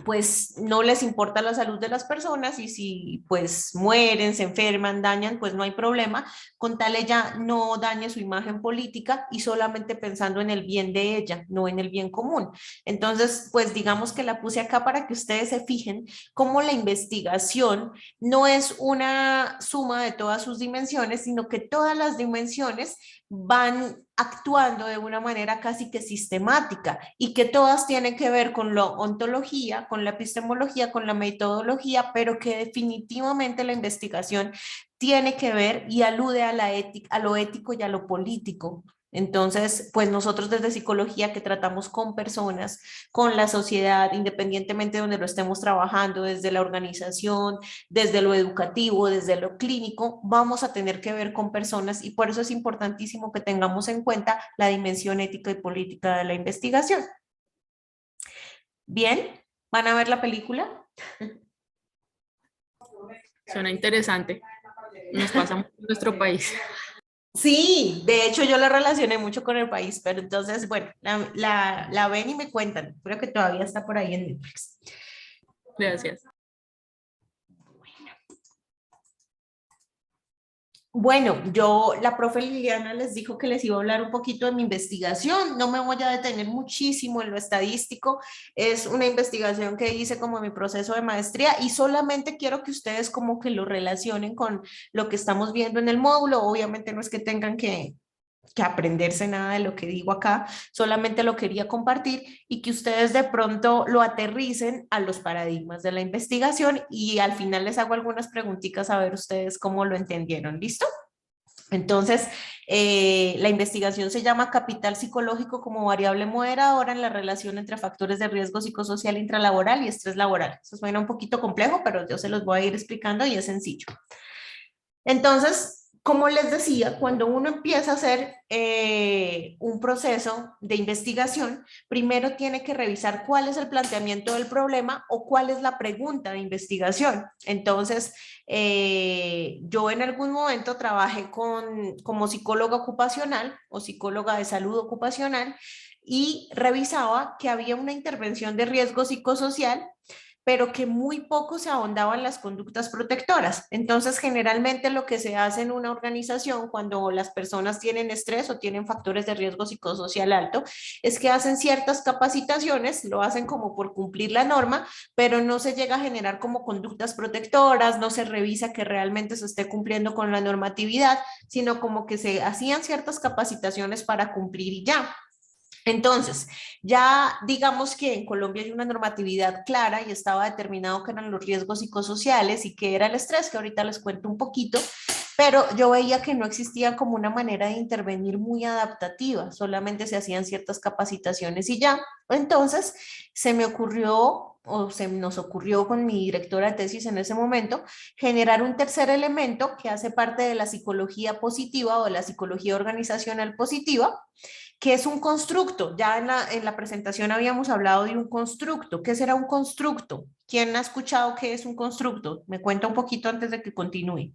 pues no les importa la salud de las personas y si pues mueren, se enferman, dañan, pues no hay problema, con tal ella no dañe su imagen política y solamente pensando en el bien de ella, no en el bien común. Entonces, pues digamos que la puse acá para que ustedes se fijen cómo la investigación no es una suma de todas sus dimensiones, sino que todas las dimensiones van actuando de una manera casi que sistemática y que todas tienen que ver con la ontología, con la epistemología, con la metodología, pero que definitivamente la investigación tiene que ver y alude a la ética, a lo ético y a lo político. Entonces, pues nosotros desde psicología que tratamos con personas, con la sociedad, independientemente de donde lo estemos trabajando, desde la organización, desde lo educativo, desde lo clínico, vamos a tener que ver con personas y por eso es importantísimo que tengamos en cuenta la dimensión ética y política de la investigación. Bien, ¿van a ver la película? Suena interesante. Nos pasa mucho en nuestro país. Sí, de hecho yo la relacioné mucho con el país, pero entonces, bueno, la ven y me cuentan. Creo que todavía está por ahí en Netflix. Gracias. Bueno, la profe Liliana les dijo que les iba a hablar un poquito de mi investigación. No me voy a detener muchísimo en lo estadístico. Es una investigación que hice como en mi proceso de maestría y solamente quiero que ustedes como que lo relacionen con lo que estamos viendo en el módulo. Obviamente no es que tengan que aprenderse nada de lo que digo acá, solamente lo quería compartir y que ustedes de pronto lo aterricen a los paradigmas de la investigación y al final les hago algunas preguntitas a ver ustedes cómo lo entendieron. ¿Listo? Entonces, la investigación se llama capital psicológico como variable moderadora en la relación entre factores de riesgo psicosocial intralaboral y estrés laboral. Eso suena un poquito complejo, pero yo se los voy a ir explicando y es sencillo. Entonces, como les decía, cuando uno empieza a hacer un proceso de investigación, primero tiene que revisar cuál es el planteamiento del problema o cuál es la pregunta de investigación. Entonces, yo en algún momento trabajé como psicóloga ocupacional o psicóloga de salud ocupacional y revisaba que había una intervención de riesgo psicosocial pero que muy poco se ahondaban las conductas protectoras. Entonces, generalmente lo que se hace en una organización cuando las personas tienen estrés o tienen factores de riesgo psicosocial alto, es que hacen ciertas capacitaciones, lo hacen como por cumplir la norma, pero no se llega a generar como conductas protectoras, no se revisa que realmente se esté cumpliendo con la normatividad, sino como que se hacían ciertas capacitaciones para cumplir y ya. Entonces, ya digamos que en Colombia hay una normatividad clara y estaba determinado que eran los riesgos psicosociales y que era el estrés, que ahorita les cuento un poquito, pero yo veía que no existía como una manera de intervenir muy adaptativa, solamente se hacían ciertas capacitaciones y ya. Entonces, se me ocurrió o se nos ocurrió con mi directora de tesis en ese momento, generar un tercer elemento que hace parte de la psicología positiva o de la psicología organizacional positiva, que es un constructo. Ya en la presentación habíamos hablado de un constructo. ¿Qué será un constructo? ¿Quién ha escuchado qué es un constructo? Me cuenta un poquito antes de que continúe.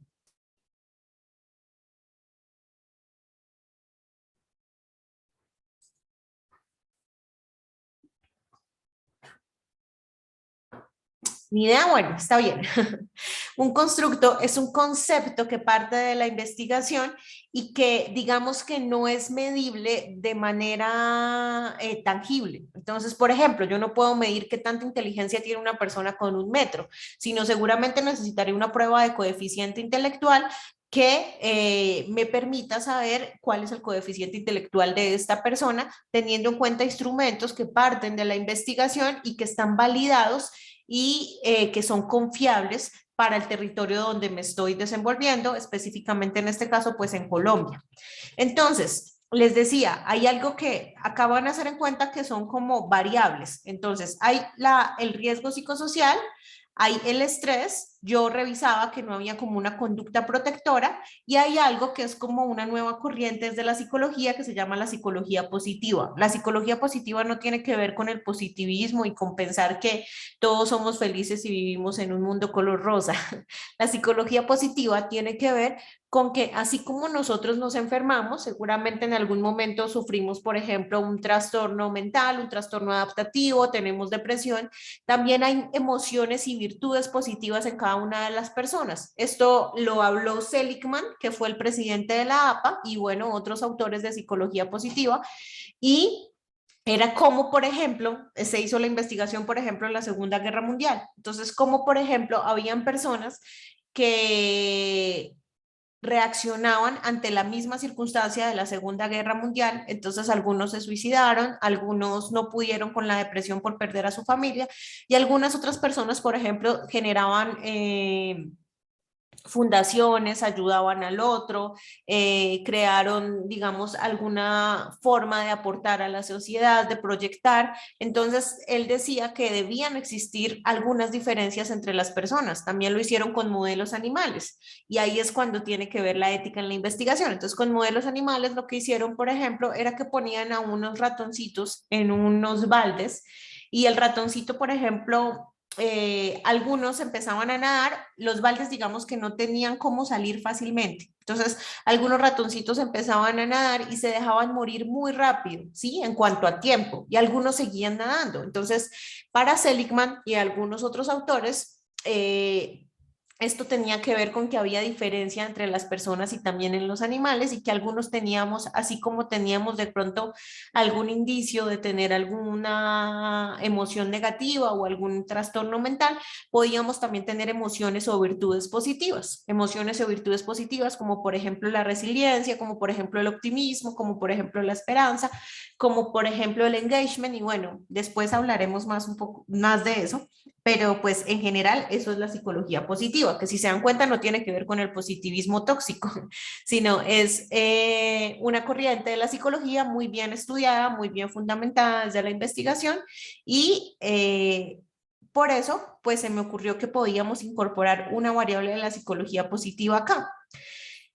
Ni idea, bueno, está bien. Un constructo es un concepto que parte de la investigación y que digamos que no es medible de manera tangible. Entonces, por ejemplo, yo no puedo medir qué tanta inteligencia tiene una persona con 1 metro, sino seguramente necesitaré una prueba de coeficiente intelectual que me permita saber cuál es el coeficiente intelectual de esta persona, teniendo en cuenta instrumentos que parten de la investigación y que están validados y que son confiables para el territorio donde me estoy desenvolviendo, específicamente en este caso, pues en Colombia. Entonces, les decía, hay algo que acaban de hacer en cuenta que son como variables. Entonces, hay el riesgo psicosocial, hay el estrés, yo revisaba que no había como una conducta protectora y hay algo que es como una nueva corriente desde la psicología que se llama la psicología positiva. La psicología positiva no tiene que ver con el positivismo y con pensar que todos somos felices y vivimos en un mundo color rosa. La psicología positiva tiene que ver con que así como nosotros nos enfermamos, seguramente en algún momento sufrimos, por ejemplo, un trastorno mental, un trastorno adaptativo, tenemos depresión, también hay emociones y virtudes positivas en cada una de las personas. Esto lo habló Seligman, que fue el presidente de la APA, y bueno, otros autores de psicología positiva, y era como, por ejemplo, se hizo la investigación, por ejemplo, en la Segunda Guerra Mundial. Entonces, como, por ejemplo, habían personas que reaccionaban ante la misma circunstancia de la Segunda Guerra Mundial, entonces algunos se suicidaron, algunos no pudieron con la depresión por perder a su familia y algunas otras personas, por ejemplo, generaban fundaciones, ayudaban al otro, crearon, digamos, alguna forma de aportar a la sociedad, de proyectar. Entonces, él decía que debían existir algunas diferencias entre las personas. También lo hicieron con modelos animales. Y ahí es cuando tiene que ver la ética en la investigación. Entonces, con modelos animales, lo que hicieron, por ejemplo, era que ponían a unos ratoncitos en unos baldes y el ratoncito, por ejemplo, algunos empezaban a nadar, los baldes digamos que no tenían cómo salir fácilmente. Entonces, algunos ratoncitos empezaban a nadar y se dejaban morir muy rápido, ¿sí? En cuanto a tiempo, y algunos seguían nadando. Entonces, para Seligman y algunos otros autores, esto tenía que ver con que había diferencia entre las personas y también en los animales y que algunos teníamos, así como teníamos de pronto algún indicio de tener alguna emoción negativa o algún trastorno mental, podíamos también tener emociones o virtudes positivas. Emociones o virtudes positivas como por ejemplo la resiliencia, como por ejemplo el optimismo, como por ejemplo la esperanza, como por ejemplo el engagement y bueno, después hablaremos más un poco más de eso. Pero pues en general eso es la psicología positiva, que si se dan cuenta no tiene que ver con el positivismo tóxico, sino es una corriente de la psicología muy bien estudiada, muy bien fundamentada desde la investigación y por eso pues se me ocurrió que podíamos incorporar una variable de la psicología positiva acá.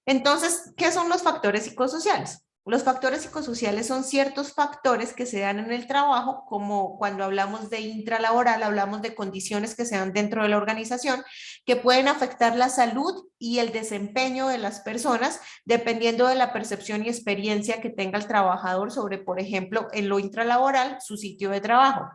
Entonces, ¿qué son los factores psicosociales? Los factores psicosociales son ciertos factores que se dan en el trabajo, como cuando hablamos de intralaboral, hablamos de condiciones que se dan dentro de la organización, que pueden afectar la salud y el desempeño de las personas, dependiendo de la percepción y experiencia que tenga el trabajador sobre, por ejemplo, en lo intralaboral, su sitio de trabajo.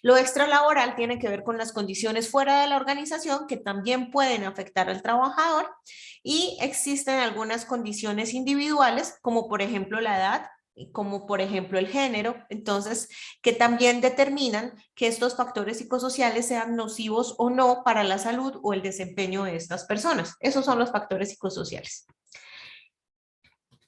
Lo extralaboral tiene que ver con las condiciones fuera de la organización que también pueden afectar al trabajador y existen algunas condiciones individuales como por ejemplo la edad, como por ejemplo el género, entonces que también determinan que estos factores psicosociales sean nocivos o no para la salud o el desempeño de estas personas. Esos son los factores psicosociales.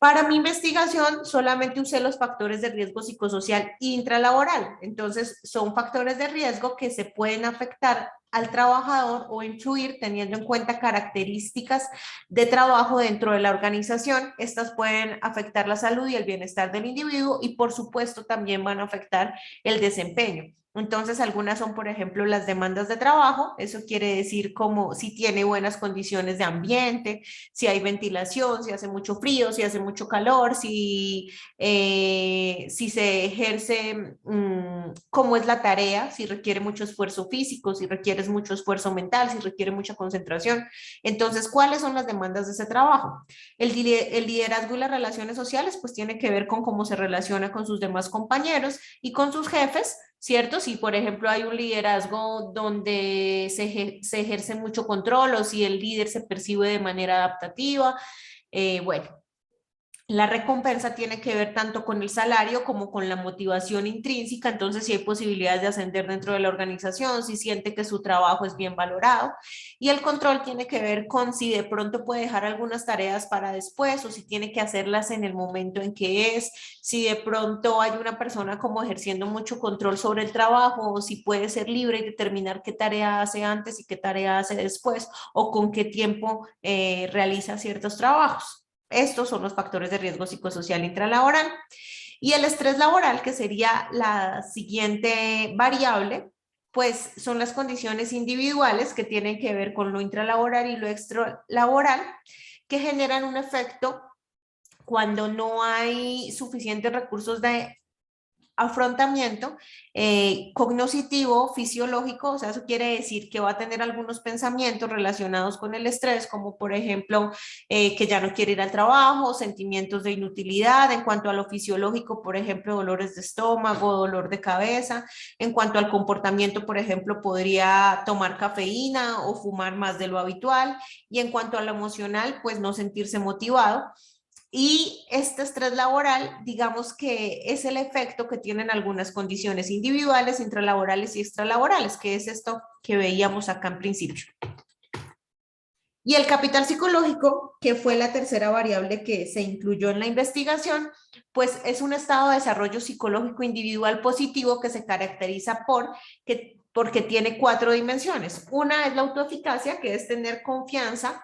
Para mi investigación solamente usé los factores de riesgo psicosocial intralaboral, entonces son factores de riesgo que se pueden afectar al trabajador o influir teniendo en cuenta características de trabajo dentro de la organización. Estas pueden afectar la salud y el bienestar del individuo y por supuesto también van a afectar el desempeño. Entonces, algunas son, por ejemplo, las demandas de trabajo. Eso quiere decir como si tiene buenas condiciones de ambiente, si hay ventilación, si hace mucho frío, si hace mucho calor, si se ejerce, cómo es la tarea, si requiere mucho esfuerzo físico, si requiere mucho esfuerzo mental, si requiere mucha concentración. Entonces, ¿cuáles son las demandas de ese trabajo? El liderazgo y las relaciones sociales, pues tiene que ver con cómo se relaciona con sus demás compañeros y con sus jefes, ¿cierto? Si, por ejemplo, hay un liderazgo donde se ejerce mucho control o si el líder se percibe de manera adaptativa, bueno. La recompensa tiene que ver tanto con el salario como con la motivación intrínseca, entonces si hay posibilidades de ascender dentro de la organización, si siente que su trabajo es bien valorado. Y el control tiene que ver con si de pronto puede dejar algunas tareas para después o si tiene que hacerlas en el momento en que es, si de pronto hay una persona como ejerciendo mucho control sobre el trabajo o si puede ser libre y determinar qué tarea hace antes y qué tarea hace después o con qué tiempo realiza ciertos trabajos. Estos son los factores de riesgo psicosocial intralaboral. Y el estrés laboral, que sería la siguiente variable, pues son las condiciones individuales que tienen que ver con lo intralaboral y lo extralaboral, que generan un efecto cuando no hay suficientes recursos de afrontamiento cognitivo, fisiológico, o sea, eso quiere decir que va a tener algunos pensamientos relacionados con el estrés, como por ejemplo, que ya no quiere ir al trabajo, sentimientos de inutilidad. En cuanto a lo fisiológico, por ejemplo, dolores de estómago, dolor de cabeza. En cuanto al comportamiento, por ejemplo, podría tomar cafeína o fumar más de lo habitual. Y en cuanto a lo emocional, pues no sentirse motivado. Y este estrés laboral, digamos que es el efecto que tienen algunas condiciones individuales, intralaborales y extralaborales, que es esto que veíamos acá en principio. Y el capital psicológico, que fue la tercera variable que se incluyó en la investigación, pues es un estado de desarrollo psicológico individual positivo que se caracteriza porque tiene 4 dimensiones. Una es la autoeficacia, que es tener confianza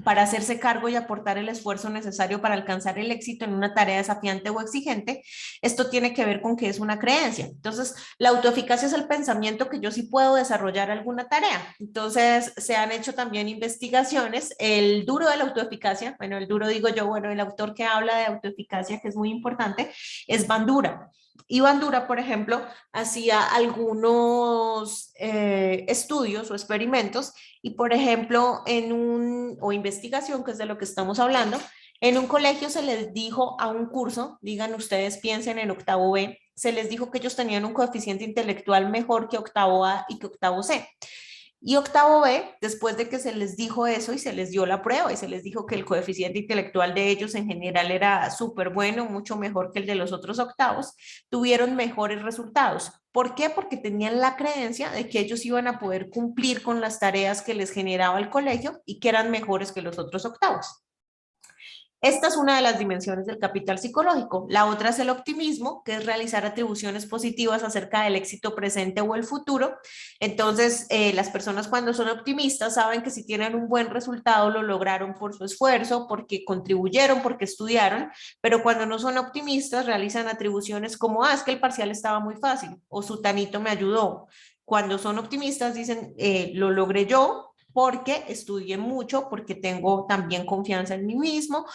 para hacerse cargo y aportar el esfuerzo necesario para alcanzar el éxito en una tarea desafiante o exigente. Esto tiene que ver con que es una creencia. Entonces, la autoeficacia es el pensamiento que yo sí puedo desarrollar alguna tarea. Entonces, se han hecho también investigaciones. El duro de la autoeficacia, bueno, el duro digo yo, bueno, el autor que habla de autoeficacia, que es muy importante, es Bandura. Y Bandura, por ejemplo, hacía algunos estudios o experimentos y, por ejemplo, o investigación, que es de lo que estamos hablando, en un colegio se les dijo a un curso, digan ustedes, piensen en octavo B, se les dijo que ellos tenían un coeficiente intelectual mejor que octavo A y que octavo C. Y octavo B, después de que se les dijo eso y se les dio la prueba y se les dijo que el coeficiente intelectual de ellos en general era súper bueno, mucho mejor que el de los otros octavos, tuvieron mejores resultados. ¿Por qué? Porque tenían la creencia de que ellos iban a poder cumplir con las tareas que les generaba el colegio y que eran mejores que los otros octavos. Esta es una de las dimensiones del capital psicológico. La otra es el optimismo, que es realizar atribuciones positivas acerca del éxito presente o el futuro. Entonces, las personas cuando son optimistas saben que si tienen un buen resultado lo lograron por su esfuerzo, porque contribuyeron, porque estudiaron, pero cuando no son optimistas realizan atribuciones como, es que el parcial estaba muy fácil o sutanito me ayudó. Cuando son optimistas dicen, lo logré yo, porque estudié mucho, porque tengo también confianza en mí mismo,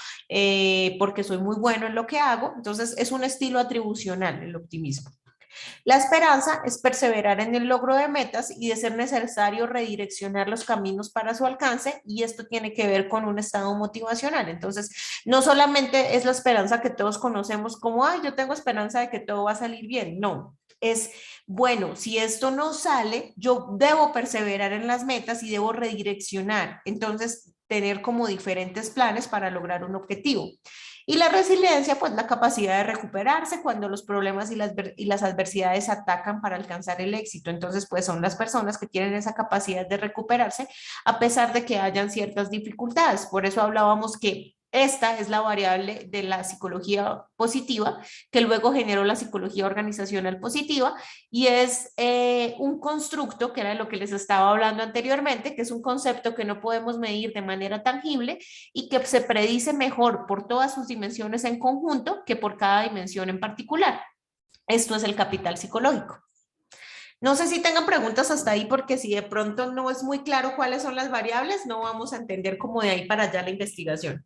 porque soy muy bueno en lo que hago. Entonces es un estilo atribucional el optimismo. La esperanza es perseverar en el logro de metas y de ser necesario redireccionar los caminos para su alcance, y esto tiene que ver con un estado motivacional. Entonces, no solamente es la esperanza que todos conocemos como, yo tengo esperanza de que todo va a salir bien, no. Es, bueno, si esto no sale, yo debo perseverar en las metas y debo redireccionar. Entonces, tener como diferentes planes para lograr un objetivo. Y la resiliencia, pues la capacidad de recuperarse cuando los problemas y las adversidades atacan para alcanzar el éxito. Entonces, pues son las personas que tienen esa capacidad de recuperarse a pesar de que hayan ciertas dificultades. Por eso hablábamos que esta es la variable de la psicología positiva, que luego generó la psicología organizacional positiva, y es un constructo, que era lo que les estaba hablando anteriormente, que es un concepto que no podemos medir de manera tangible y que se predice mejor por todas sus dimensiones en conjunto que por cada dimensión en particular. Esto es el capital psicológico. No sé si tengan preguntas hasta ahí, porque si de pronto no es muy claro cuáles son las variables, no vamos a entender cómo de ahí para allá la investigación.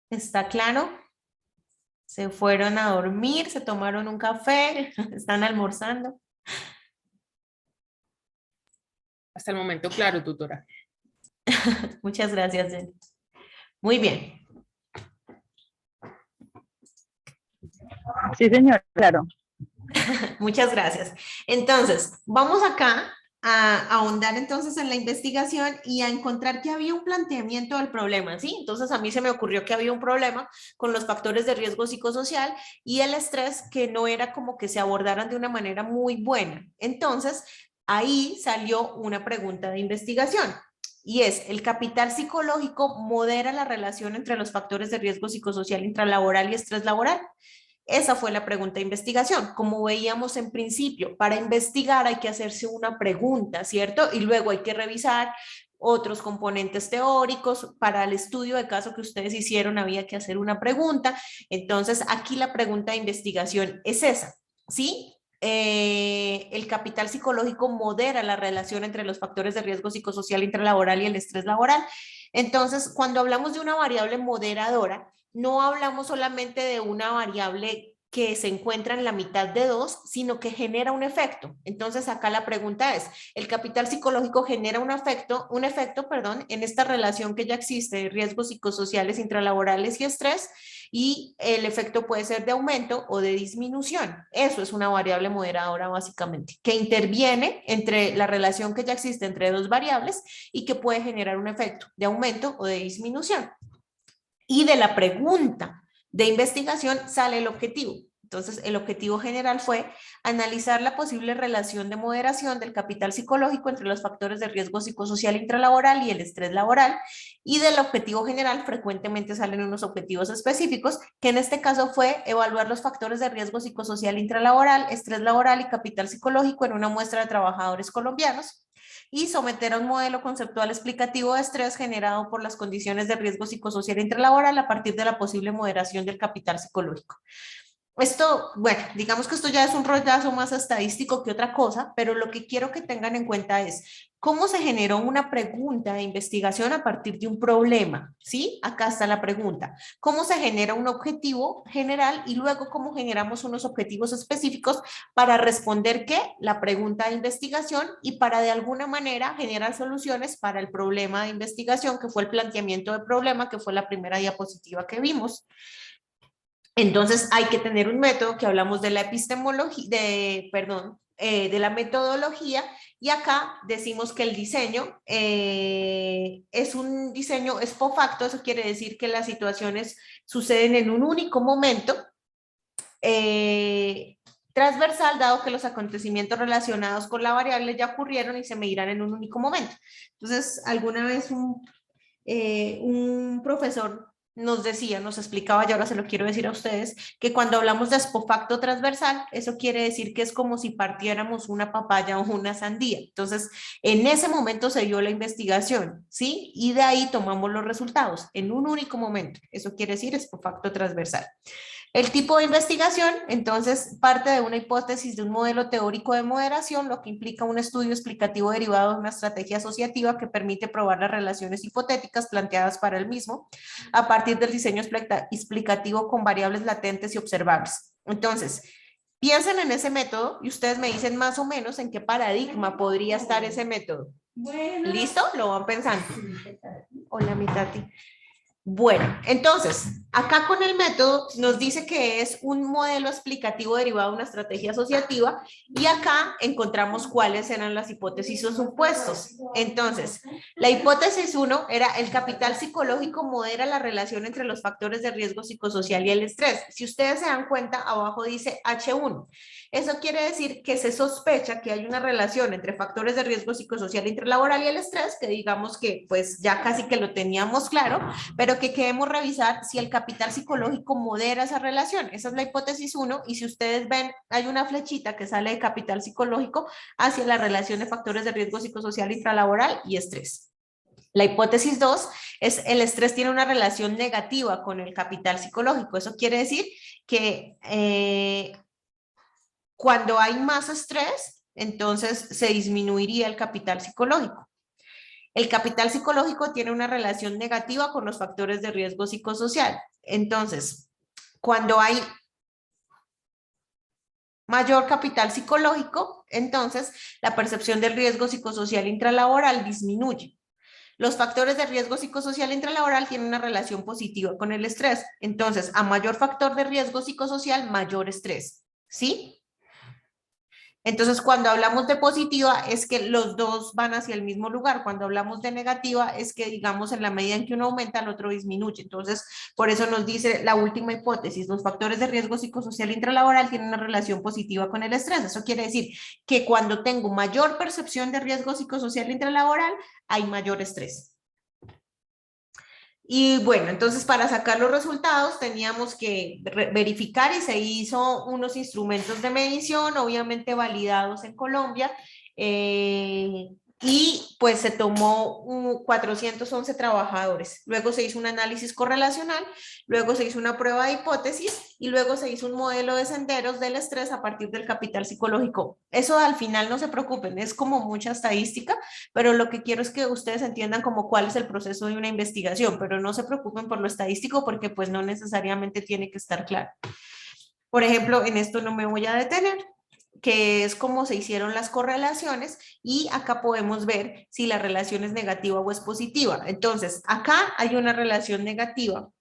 ¿Está claro? Se fueron a dormir, se tomaron un café, están almorzando. Hasta el momento, claro, tutora. Muchas gracias, Jenny. Muy bien. Sí, señor, claro. Muchas gracias. Entonces, vamos acá a ahondar entonces en la investigación y a encontrar que había un planteamiento del problema, ¿sí? Entonces, a mí se me ocurrió que había un problema con los factores de riesgo psicosocial y el estrés que no era como que se abordaran de una manera muy buena. Entonces, ahí salió una pregunta de investigación. Y es, ¿el capital psicológico modera la relación entre los factores de riesgo psicosocial intralaboral y estrés laboral? Esa fue la pregunta de investigación. Como veíamos en principio, para investigar hay que hacerse una pregunta, ¿cierto? Y luego hay que revisar otros componentes teóricos. Para el estudio de caso que ustedes hicieron había que hacer una pregunta. Entonces, aquí la pregunta de investigación es esa, ¿sí? El capital psicológico modera la relación entre los factores de riesgo psicosocial intralaboral y el estrés laboral. Entonces, cuando hablamos de una variable moderadora, no hablamos solamente de una variable que se encuentra en la mitad de dos, sino que genera un efecto. Entonces, acá la pregunta es, ¿el capital psicológico genera un efecto, en esta relación que ya existe de riesgos psicosociales intralaborales y estrés? Y el efecto puede ser de aumento o de disminución. Eso es una variable moderadora básicamente, que interviene entre la relación que ya existe entre dos variables y que puede generar un efecto de aumento o de disminución. Y de la pregunta de investigación sale el objetivo. Entonces, el objetivo general fue analizar la posible relación de moderación del capital psicológico entre los factores de riesgo psicosocial intralaboral y el estrés laboral. Y del objetivo general frecuentemente salen unos objetivos específicos, que en este caso fue evaluar los factores de riesgo psicosocial intralaboral, estrés laboral y capital psicológico en una muestra de trabajadores colombianos y someter a un modelo conceptual explicativo de estrés generado por las condiciones de riesgo psicosocial intralaboral a partir de la posible moderación del capital psicológico. Esto, bueno, digamos que esto ya es un rollazo más estadístico que otra cosa, pero lo que quiero que tengan en cuenta es cómo se generó una pregunta de investigación a partir de un problema, ¿sí? Acá está la pregunta. ¿Cómo se genera un objetivo general y luego cómo generamos unos objetivos específicos para responder qué? La pregunta de investigación y para de alguna manera generar soluciones para el problema de investigación, que fue el planteamiento de problema, que fue la primera diapositiva que vimos. Entonces hay que tener un método que hablamos de la epistemología, de la metodología, y acá decimos que el diseño es un diseño expo facto. Eso quiere decir que las situaciones suceden en un único momento transversal, dado que los acontecimientos relacionados con la variable ya ocurrieron y se medirán en un único momento. Entonces, alguna vez un profesor nos decía, nos explicaba, y ahora se lo quiero decir a ustedes, que cuando hablamos de expofacto transversal, eso quiere decir que es como si partiéramos una papaya o una sandía. Entonces, en ese momento se dio la investigación, ¿sí? Y de ahí tomamos los resultados, en un único momento. Eso quiere decir expofacto transversal. El tipo de investigación, entonces, parte de una hipótesis de un modelo teórico de moderación, lo que implica un estudio explicativo derivado de una estrategia asociativa que permite probar las relaciones hipotéticas planteadas para el mismo a partir del diseño explicativo con variables latentes y observables. Entonces, piensen en ese método y ustedes me dicen más o menos en qué paradigma podría estar ese método. ¿Listo? Lo van pensando. Hola, mi Tati. Bueno, entonces, acá con el método nos dice que es un modelo explicativo derivado de una estrategia asociativa y acá encontramos cuáles eran las hipótesis o supuestos. Entonces, la hipótesis 1 era el capital psicológico modera la relación entre los factores de riesgo psicosocial y el estrés. Si ustedes se dan cuenta, abajo dice H1. Eso quiere decir que se sospecha que hay una relación entre factores de riesgo psicosocial intralaboral y el estrés, que digamos que pues ya casi que lo teníamos claro, pero que queremos revisar si el capital capital psicológico modera esa relación. Esa es la hipótesis 1, y si ustedes ven, hay una flechita que sale de capital psicológico hacia la relación de factores de riesgo psicosocial intralaboral y estrés. La hipótesis 2 es el estrés tiene una relación negativa con el capital psicológico. Eso quiere decir que cuando hay más estrés, entonces se disminuiría el capital psicológico. El capital psicológico tiene una relación negativa con los factores de riesgo psicosocial. Entonces, cuando hay mayor capital psicológico, entonces la percepción del riesgo psicosocial intralaboral disminuye. Los factores de riesgo psicosocial intralaboral tienen una relación positiva con el estrés. Entonces, a mayor factor de riesgo psicosocial, mayor estrés. ¿Sí? Entonces, cuando hablamos de positiva, es que los dos van hacia el mismo lugar. Cuando hablamos de negativa, es que, digamos, en la medida en que uno aumenta, el otro disminuye. Entonces, por eso nos dice la última hipótesis, los factores de riesgo psicosocial intralaboral tienen una relación positiva con el estrés. Eso quiere decir que cuando tengo mayor percepción de riesgo psicosocial intralaboral, hay mayor estrés. Y bueno, entonces para sacar los resultados teníamos que verificar, y se hizo unos instrumentos de medición, obviamente validados en Colombia, y pues se tomó 411 trabajadores. Luego se hizo un análisis correlacional, luego se hizo una prueba de hipótesis y luego se hizo un modelo de senderos del estrés a partir del capital psicológico. Eso al final no se preocupen, es como mucha estadística, pero lo que quiero es que ustedes entiendan como cuál es el proceso de una investigación, pero no se preocupen por lo estadístico porque pues no necesariamente tiene que estar claro. Por ejemplo, en esto no me voy a detener, que es cómo se hicieron las correlaciones, y acá podemos ver si la relación es negativa o es positiva. Entonces, acá hay una relación negativa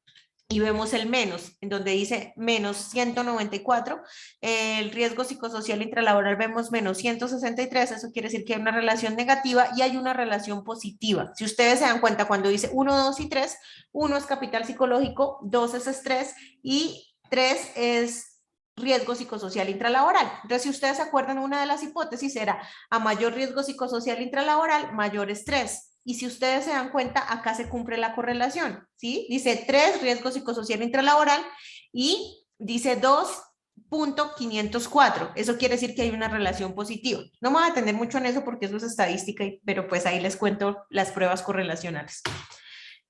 y vemos el menos, en donde dice menos 194, el riesgo psicosocial intralaboral vemos menos 163, eso quiere decir que hay una relación negativa y hay una relación positiva. Si ustedes se dan cuenta, cuando dice 1, 2 y 3, 1 es capital psicológico, 2 es estrés y 3 es riesgo psicosocial intralaboral. Entonces, si ustedes se acuerdan, una de las hipótesis era a mayor riesgo psicosocial intralaboral, mayor estrés. Y si ustedes se dan cuenta, acá se cumple la correlación, ¿sí? Dice 3, riesgo psicosocial intralaboral, y dice 2.504. Eso quiere decir que hay una relación positiva. No me voy a detener mucho en eso porque eso es estadística, pero pues ahí les cuento las pruebas correlacionales.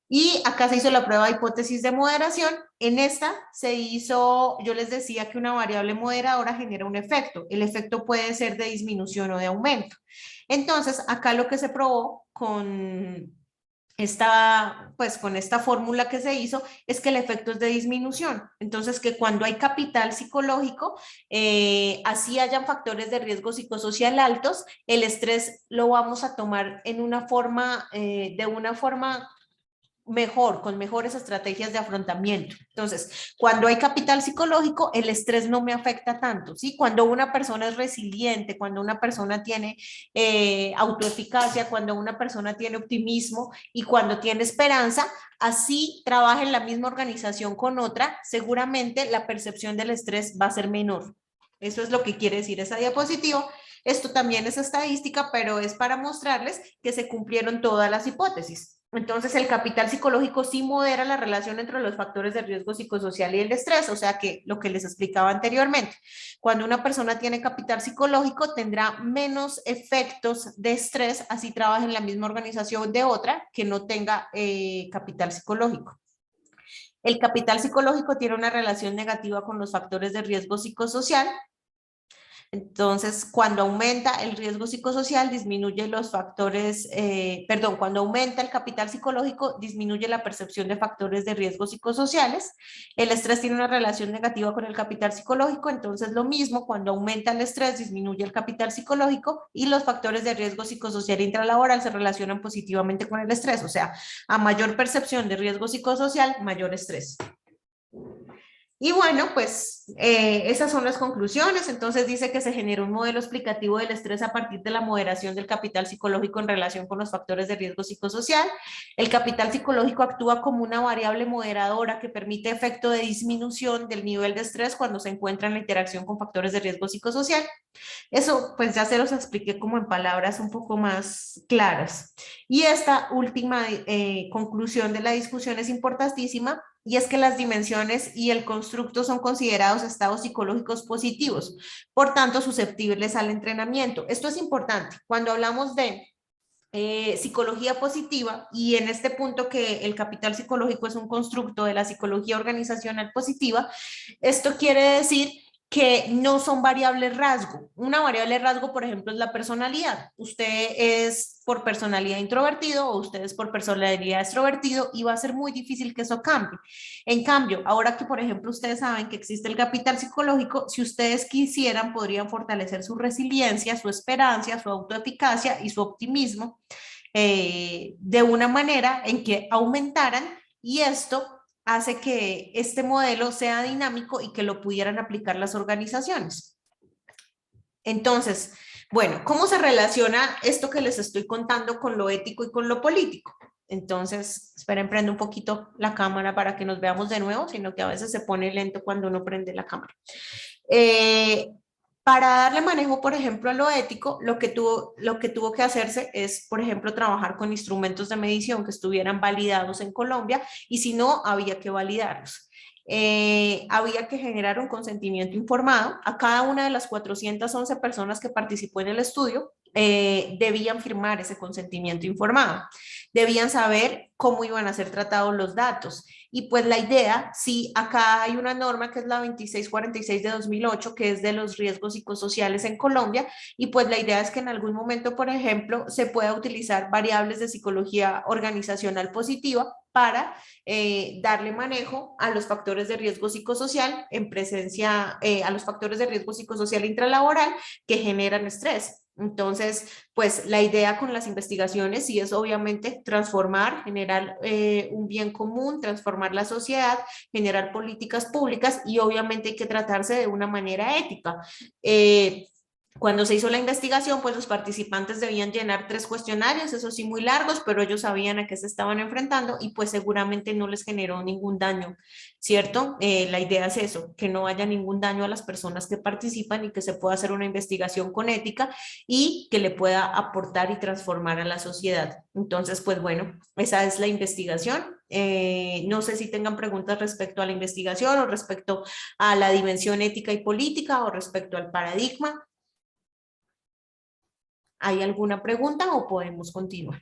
Y acá se hizo la prueba de hipótesis de moderación. En esta se hizo, yo les decía que una variable moderadora genera un efecto. El efecto puede ser de disminución o de aumento. Entonces, acá lo que se probó con esta fórmula que se hizo es que el efecto es de disminución. Entonces, que cuando hay capital psicológico, así hayan factores de riesgo psicosocial altos, el estrés lo vamos a tomar en una forma, de una forma mejor, con mejores estrategias de afrontamiento. Entonces, cuando hay capital psicológico, el estrés no me afecta tanto, ¿sí? Cuando una persona es resiliente, cuando una persona tiene autoeficacia, cuando una persona tiene optimismo y cuando tiene esperanza, así trabaja en la misma organización con otra, seguramente la percepción del estrés va a ser menor. Eso es lo que quiere decir esa diapositiva. Esto también es estadística, pero es para mostrarles que se cumplieron todas las hipótesis. Entonces, el capital psicológico sí modera la relación entre los factores de riesgo psicosocial y el estrés, o sea que lo que les explicaba anteriormente, cuando una persona tiene capital psicológico tendrá menos efectos de estrés, así trabaja en la misma organización de otra que no tenga capital psicológico. El capital psicológico tiene una relación negativa con los factores de riesgo psicosocial. Entonces, cuando aumenta el riesgo psicosocial, disminuye los factores, cuando aumenta el capital psicológico, disminuye la percepción de factores de riesgo psicosociales. El estrés tiene una relación negativa con el capital psicológico, entonces lo mismo, cuando aumenta el estrés, disminuye el capital psicológico y los factores de riesgo psicosocial intralaboral se relacionan positivamente con el estrés, o sea, a mayor percepción de riesgo psicosocial, mayor estrés. Y bueno, pues esas son las conclusiones. Entonces dice que se generó un modelo explicativo del estrés a partir de la moderación del capital psicológico en relación con los factores de riesgo psicosocial. El capital psicológico actúa como una variable moderadora que permite efecto de disminución del nivel de estrés cuando se encuentra en la interacción con factores de riesgo psicosocial. Eso pues ya se los expliqué como en palabras un poco más claras. Y esta última conclusión de la discusión es importantísima, y es que las dimensiones y el constructo son considerados estados psicológicos positivos, por tanto susceptibles al entrenamiento. Esto es importante. Cuando hablamos de psicología positiva, y en este punto que el capital psicológico es un constructo de la psicología organizacional positiva, esto quiere decir que no son variables rasgo. Una variable rasgo, por ejemplo, es la personalidad. Usted es por personalidad introvertido o usted es por personalidad extrovertido y va a ser muy difícil que eso cambie. En cambio, ahora que, por ejemplo, ustedes saben que existe el capital psicológico, si ustedes quisieran, podrían fortalecer su resiliencia, su esperanza, su autoeficacia y su optimismo de una manera en que aumentaran, y esto hace que este modelo sea dinámico y que lo pudieran aplicar las organizaciones. Entonces, bueno, ¿cómo se relaciona esto que les estoy contando con lo ético y con lo político? Entonces, esperen, prendo un poquito la cámara para que nos veamos de nuevo, sino que a veces se pone lento cuando uno prende la cámara. Para darle manejo, por ejemplo, a lo ético, lo que tuvo que hacerse es, por ejemplo, trabajar con instrumentos de medición que estuvieran validados en Colombia, y si no, había que validarlos. Había que generar un consentimiento informado. A cada una de las 411 personas que participó en el estudio debían firmar ese consentimiento informado. Debían saber cómo iban a ser tratados los datos. Y pues la idea, sí, acá hay una norma que es la 2646 de 2008, que es de los riesgos psicosociales en Colombia, y pues la idea es que en algún momento, por ejemplo, se pueda utilizar variables de psicología organizacional positiva para darle manejo a los factores de riesgo psicosocial en presencia, a los factores de riesgo psicosocial intralaboral que generan estrés. Entonces, pues la idea con las investigaciones sí es obviamente transformar, generar un bien común, transformar la sociedad, generar políticas públicas, y obviamente hay que tratarse de una manera ética. Cuando se hizo la investigación, pues los participantes debían llenar 3 cuestionarios, eso sí muy largos, pero ellos sabían a qué se estaban enfrentando y pues seguramente no les generó ningún daño, ¿cierto? La idea es eso, que no haya ningún daño a las personas que participan y que se pueda hacer una investigación con ética y que le pueda aportar y transformar a la sociedad. Entonces, pues bueno, esa es la investigación. No sé si tengan preguntas respecto a la investigación o respecto a la dimensión ética y política o respecto al paradigma. ¿Hay alguna pregunta o podemos continuar?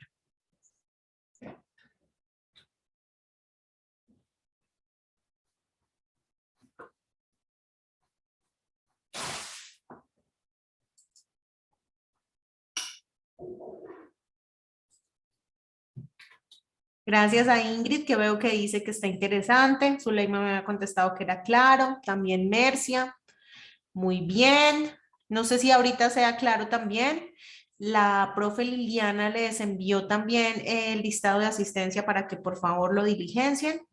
Gracias a Ingrid, que veo que dice que está interesante. Zuleima me había contestado que era claro. También Mercia. Muy bien. No sé si ahorita sea claro también. La profe Liliana les envió también el listado de asistencia para que por favor lo diligencien.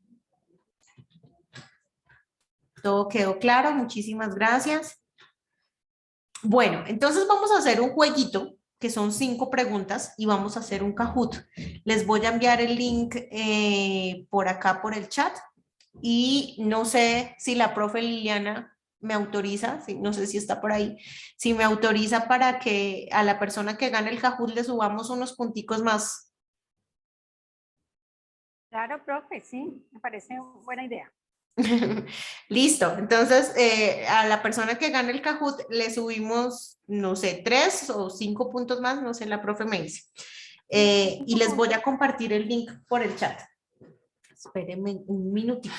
Todo quedó claro. Muchísimas gracias. Bueno, entonces vamos a hacer un jueguito que son 5 preguntas y vamos a hacer un Kahoot. Les voy a enviar el link por acá por el chat, y no sé si la profe Liliana me autoriza, no sé si está por ahí, si me autoriza para que a la persona que gane el Kahoot le subamos unos punticos más. Claro, profe, sí, me parece buena idea. Listo, entonces a la persona que gane el Kahoot le subimos, no sé, 3 o 5 puntos más, no sé, la profe me dice. Y les voy a compartir el link por el chat. Espérenme un minutito.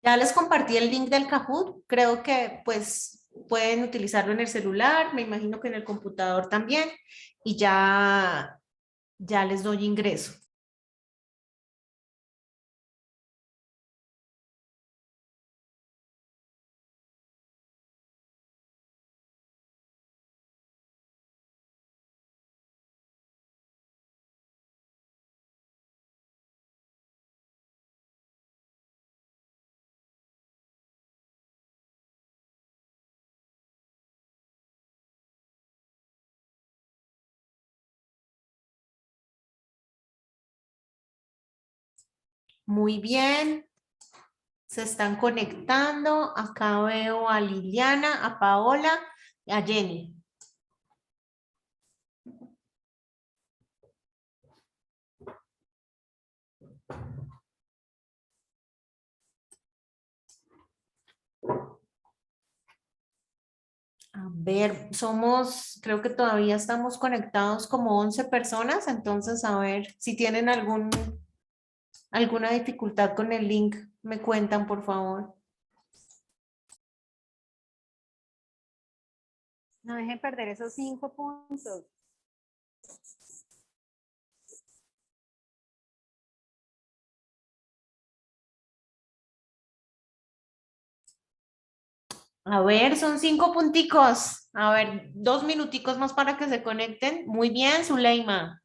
Ya les compartí el link del Kahoot. Creo que pues pueden utilizarlo en el celular, me imagino que en el computador también, y ya les doy ingreso. Muy bien. Se están conectando. Acá veo a Liliana, a Paola y a Jenny. A ver, creo que todavía estamos conectados como 11 personas, entonces a ver si tienen alguna dificultad con el link, me cuentan por favor. No dejen perder esos 5 puntos. A ver, son 5 punticos. A ver, 2 minuticos más para que se conecten. Muy bien, Zuleima.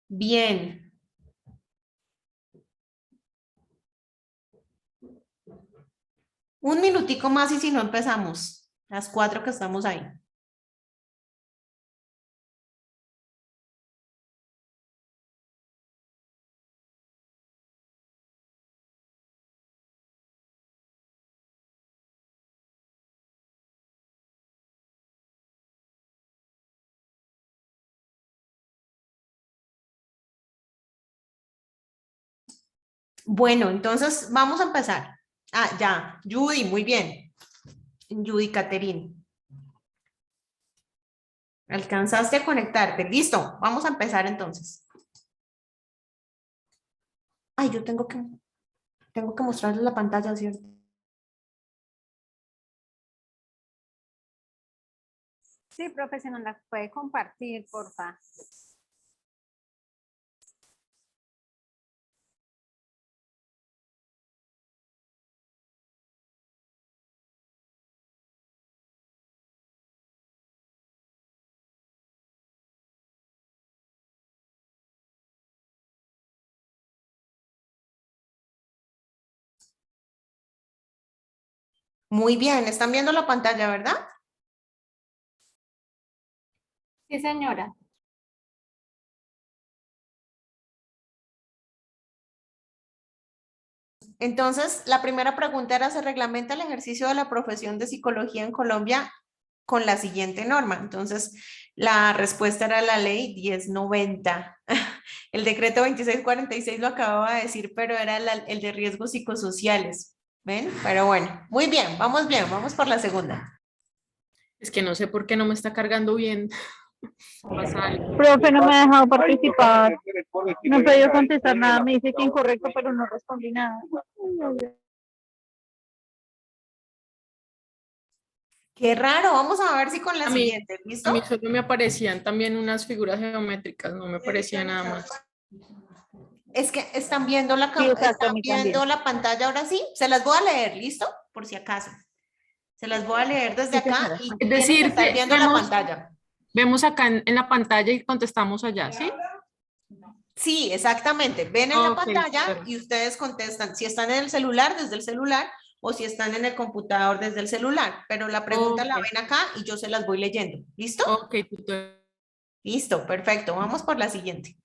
Bien. Un minutico más y si no empezamos. Las 4 que estamos ahí. Bueno, entonces vamos a empezar. Ah, ya, Judy, muy bien. Judy Caterine. Alcanzaste a conectarte. Listo, vamos a empezar entonces. Ay, yo tengo que mostrarles la pantalla, ¿cierto? Sí, profe, si nos la puede compartir, porfa. Muy bien, están viendo la pantalla, ¿verdad? Sí, señora. Entonces, la primera pregunta era, ¿se reglamenta el ejercicio de la profesión de psicología en Colombia con la siguiente norma? Entonces, la respuesta era la ley 1090. El decreto 2646 lo acababa de decir, pero era el de riesgos psicosociales. ¿Ven? Pero bueno, muy bien, vamos por la segunda. Es que no sé por qué no me está cargando bien. Pasa algo. Profe, no me ha dejado participar. No he podido contestar nada. Me dice que incorrecto, pero no respondí nada. Qué raro, vamos a ver si con la A mí, siguiente, ¿listo? a mí solo me aparecían también unas figuras geométricas, no me aparecía nada más. Es que están viendo la, Sí, exacto, a están mí viendo también. la pantalla ahora sí. Se las voy a leer, ¿listo? Por si acaso. Se las voy a leer desde Sí, acá señora. y Es tienen que decir, estar que viendo la pantalla. vemos acá en la pantalla y contestamos allá, ¿sí? Sí, exactamente. Ven en la Ok, pantalla chévere. y ustedes contestan si están en el celular, desde el celular, o si están en el computador, desde el celular. Pero la pregunta Ok, la ven acá y yo se las voy leyendo. ¿Listo? ok, tutor. Listo, perfecto. Vamos por la siguiente.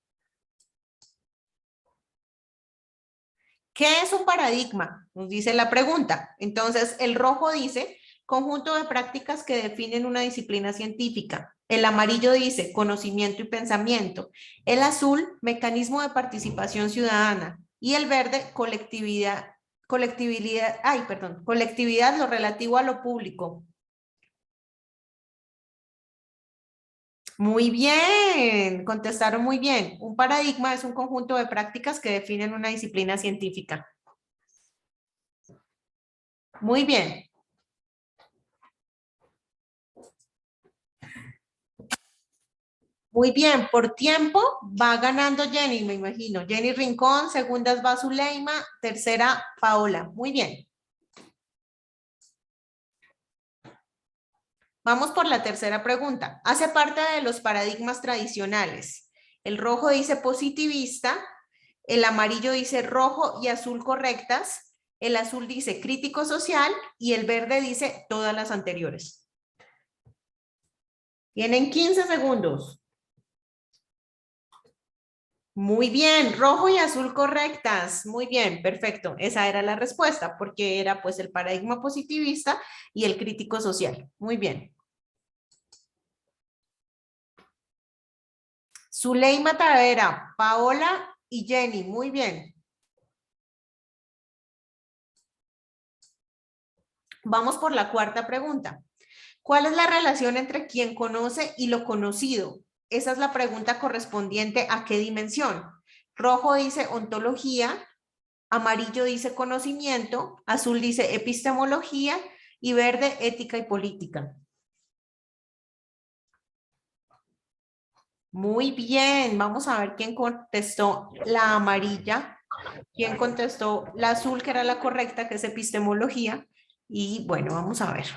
¿Qué es un paradigma? Nos dice la pregunta. Entonces, el rojo dice conjunto de prácticas que definen una disciplina científica. El amarillo dice conocimiento y pensamiento. El azul, mecanismo de participación ciudadana. Y el verde, colectividad, lo relativo a lo público. Muy bien, contestaron muy bien. Un paradigma es un conjunto de prácticas que definen una disciplina científica. Muy bien. Muy bien, por tiempo va ganando Jenny, me imagino. Jenny Rincón, segundas va Zuleima, tercera Paola. Muy bien. Vamos por la tercera pregunta. Hace parte de los paradigmas tradicionales. El rojo dice positivista, el amarillo dice rojo y azul correctas, el azul dice crítico social y el verde dice todas las anteriores. Tienen 15 segundos. Muy bien, rojo y azul correctas. Muy bien, perfecto. Esa era la respuesta, porque era pues el paradigma positivista y el crítico social. Muy bien. Zuleima Tavera, Paola y Jenny. Muy bien. Vamos por la cuarta pregunta. ¿Cuál es la relación entre quien conoce y lo conocido? Esa es la pregunta correspondiente a qué dimensión. Rojo dice ontología, amarillo dice conocimiento, azul dice epistemología y verde ética y política. Muy bien, vamos a ver quién contestó la amarilla, quién contestó la azul, que era la correcta, que es epistemología. Y bueno, vamos a ver.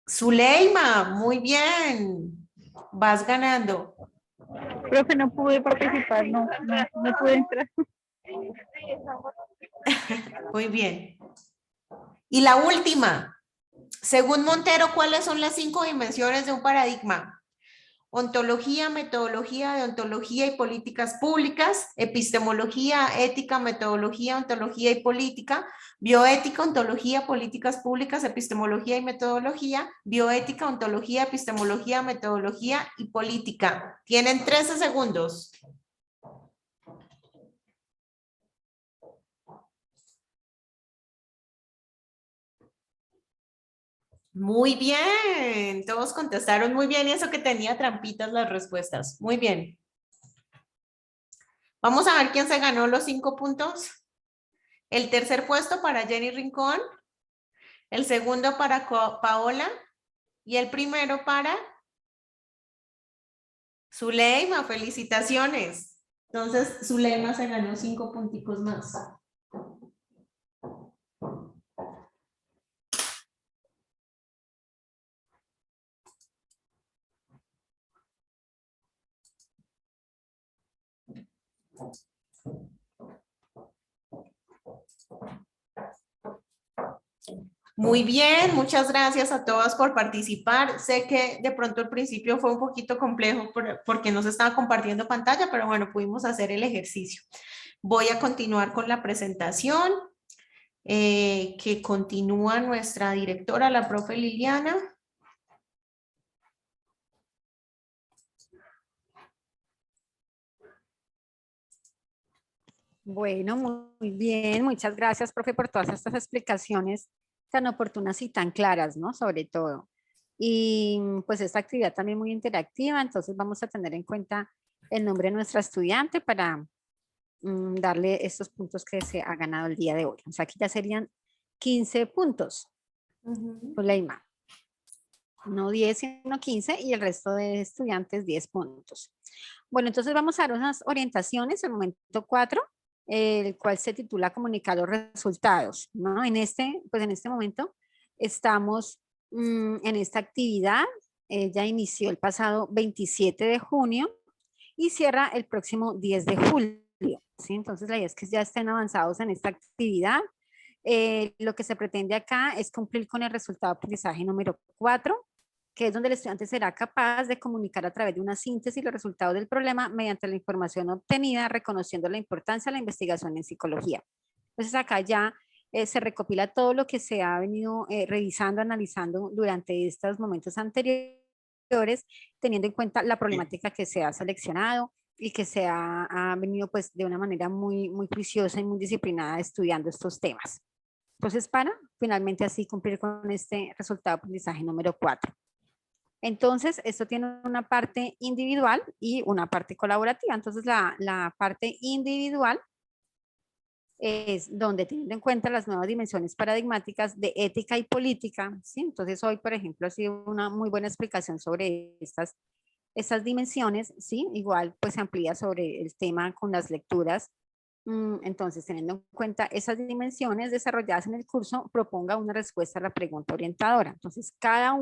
Zuleima, muy bien, vas ganando. Profe, no pude participar, no pude entrar. Muy bien. Y la última, según Montero, ¿cuáles son las 5 dimensiones de un paradigma? Ontología, metodología, deontología y políticas públicas, epistemología, ética, metodología, ontología y política, bioética, ontología, políticas públicas, epistemología y metodología, bioética, ontología, epistemología, metodología y política. Tienen 13 segundos. Muy bien, todos contestaron muy bien y eso que tenía trampitas las respuestas. Muy bien. Vamos a ver quién se ganó los 5 puntos. El tercer puesto para Jenny Rincón, el segundo para Paola y el primero para Zuleima. Felicitaciones. Entonces, Zuleima se ganó 5 punticos más. Muy bien, muchas gracias a todas por participar. Sé que de pronto al principio fue un poquito complejo porque no se estaba compartiendo pantalla, pero bueno, pudimos hacer el ejercicio. Voy a continuar con la presentación que continúa nuestra directora, la profe Liliana. Bueno, muy bien. Muchas gracias, profe, por todas estas explicaciones tan oportunas y tan claras, ¿no? Sobre todo. Y pues esta actividad también muy interactiva, entonces vamos a tener en cuenta el nombre de nuestra estudiante para darle estos puntos que se ha ganado el día de hoy. O sea, aquí ya serían 15 puntos. Zuleima. No 10, sino 15 y el resto de estudiantes 10 puntos. Bueno, entonces vamos a dar unas orientaciones, el momento 4, el cual se titula comunicar los resultados, ¿no? En este momento estamos en esta actividad. Ella inició el pasado 27 de junio y cierra el próximo 10 de julio, ¿sí? Entonces la idea es que ya estén avanzados en esta actividad. Lo que se pretende acá es cumplir con el resultado de aprendizaje número 4, que es donde el estudiante será capaz de comunicar a través de una síntesis los resultados del problema mediante la información obtenida, reconociendo la importancia de la investigación en psicología. Entonces acá ya se recopila todo lo que se ha venido revisando, analizando durante estos momentos anteriores, teniendo en cuenta la problemática que se ha seleccionado y que se ha venido pues de una manera muy juiciosa y muy disciplinada estudiando estos temas. Entonces, para finalmente así cumplir con este resultado de aprendizaje número 4. Entonces, esto tiene una parte individual y una parte colaborativa. Entonces, la parte individual es donde, teniendo en cuenta las nuevas dimensiones paradigmáticas de ética y política, ¿sí? Entonces hoy, por ejemplo, ha sido una muy buena explicación sobre estas dimensiones, ¿sí? Igual pues se amplía sobre el tema con las lecturas. Entonces, teniendo en cuenta esas dimensiones desarrolladas en el curso, proponga una respuesta a la pregunta orientadora. Entonces, cada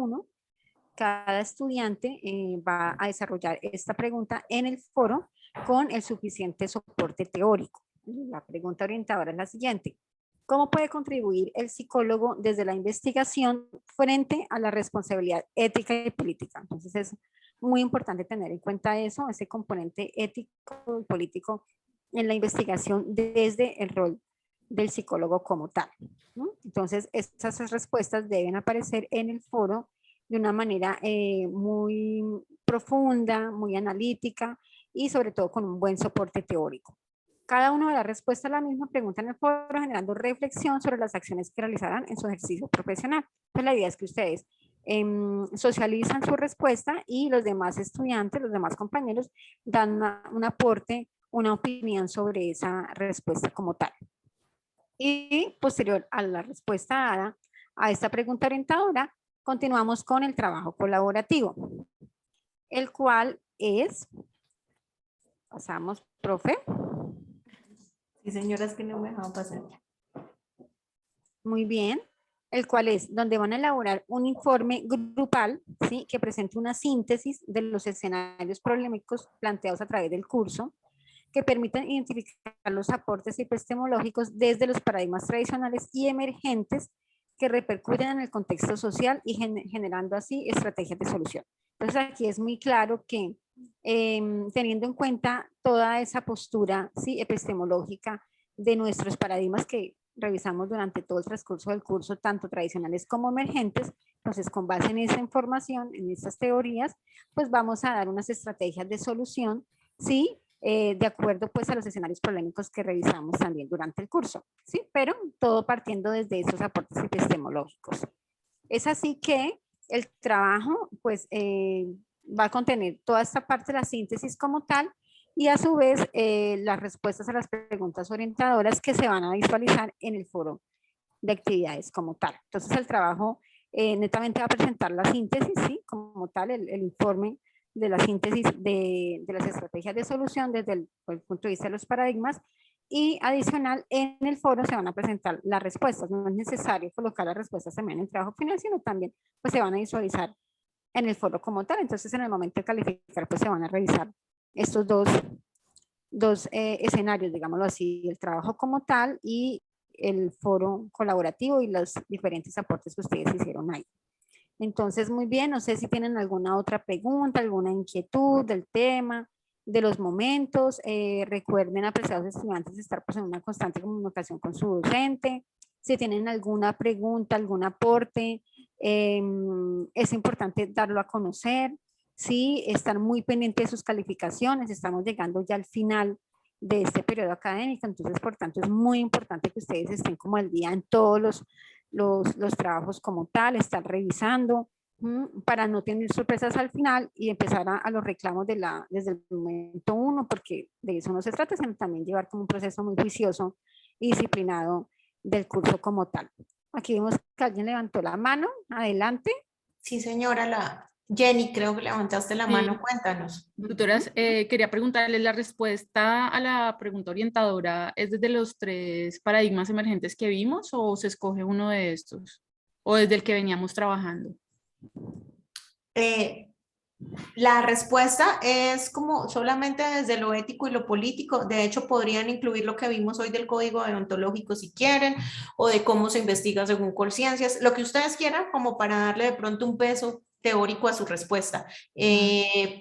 estudiante va a desarrollar esta pregunta en el foro con el suficiente soporte teórico. La pregunta orientadora es la siguiente: ¿cómo puede contribuir el psicólogo desde la investigación frente a la responsabilidad ética y política? Entonces es muy importante tener en cuenta eso, ese componente ético y político en la investigación desde el rol del psicólogo como tal, ¿no? Entonces estas respuestas deben aparecer en el foro de una manera muy profunda, muy analítica y sobre todo con un buen soporte teórico. Cada uno dará respuesta a la misma pregunta en el foro, generando reflexión sobre las acciones que realizarán en su ejercicio profesional. Pues la idea es que ustedes socializan su respuesta y los demás estudiantes, los demás compañeros, dan un aporte, una opinión sobre esa respuesta como tal. Y posterior a la respuesta dada a esta pregunta orientadora, continuamos con el trabajo colaborativo, el cual es, pasamos, profe. Sí, señoras, que no me dejaban pasar. Muy bien, el cual es donde van a elaborar un informe grupal, ¿sí? Que presente una síntesis de los escenarios problemáticos planteados a través del curso, que permitan identificar los aportes epistemológicos desde los paradigmas tradicionales y emergentes que repercuten en el contexto social y generando así estrategias de solución. Entonces aquí es muy claro que teniendo en cuenta toda esa postura, ¿sí? Epistemológica de nuestros paradigmas que revisamos durante todo el transcurso del curso, tanto tradicionales como emergentes, entonces con base en esa información, en estas teorías, pues vamos a dar unas estrategias de solución, ¿sí? De acuerdo pues a los escenarios polémicos que revisamos también durante el curso, ¿sí? Pero todo partiendo desde esos aportes epistemológicos. Es así que el trabajo pues va a contener toda esta parte de la síntesis como tal y a su vez las respuestas a las preguntas orientadoras que se van a visualizar en el foro de actividades como tal. Entonces el trabajo netamente va a presentar la síntesis, ¿sí? Como tal, el informe de la síntesis de las estrategias de solución desde el punto de vista de los paradigmas, y adicional en el foro se van a presentar las respuestas. No es necesario colocar las respuestas también en el trabajo final, sino también pues se van a visualizar en el foro como tal. Entonces en el momento de calificar pues se van a revisar estos dos escenarios, digámoslo así, el trabajo como tal y el foro colaborativo y los diferentes aportes que ustedes hicieron ahí. Entonces, muy bien, no sé si tienen alguna otra pregunta, alguna inquietud del tema, de los momentos. Recuerden, apreciados estudiantes, estar pues en una constante comunicación con su docente. Si tienen alguna pregunta, algún aporte, es importante darlo a conocer. Sí, estar muy pendiente de sus calificaciones. Estamos llegando ya al final de este periodo académico, entonces, por tanto, es muy importante que ustedes estén como al día en todos los trabajos como tal, estar revisando para no tener sorpresas al final y empezar a los reclamos desde el momento uno, porque de eso no se trata, sino también llevar como un proceso muy juicioso y disciplinado del curso como tal. Aquí vemos que alguien levantó la mano, adelante. Sí, señora, la Jenny, creo que levantaste la mano, cuéntanos. Tutoras, quería preguntarle, ¿la respuesta a la pregunta orientadora es desde los 3 paradigmas emergentes que vimos o se escoge uno de estos? ¿O desde el que veníamos trabajando? La respuesta es como solamente desde lo ético y lo político. De hecho, podrían incluir lo que vimos hoy del código deontológico si quieren, o de cómo se investiga según Colciencias, lo que ustedes quieran, como para darle de pronto un peso teórico a su respuesta,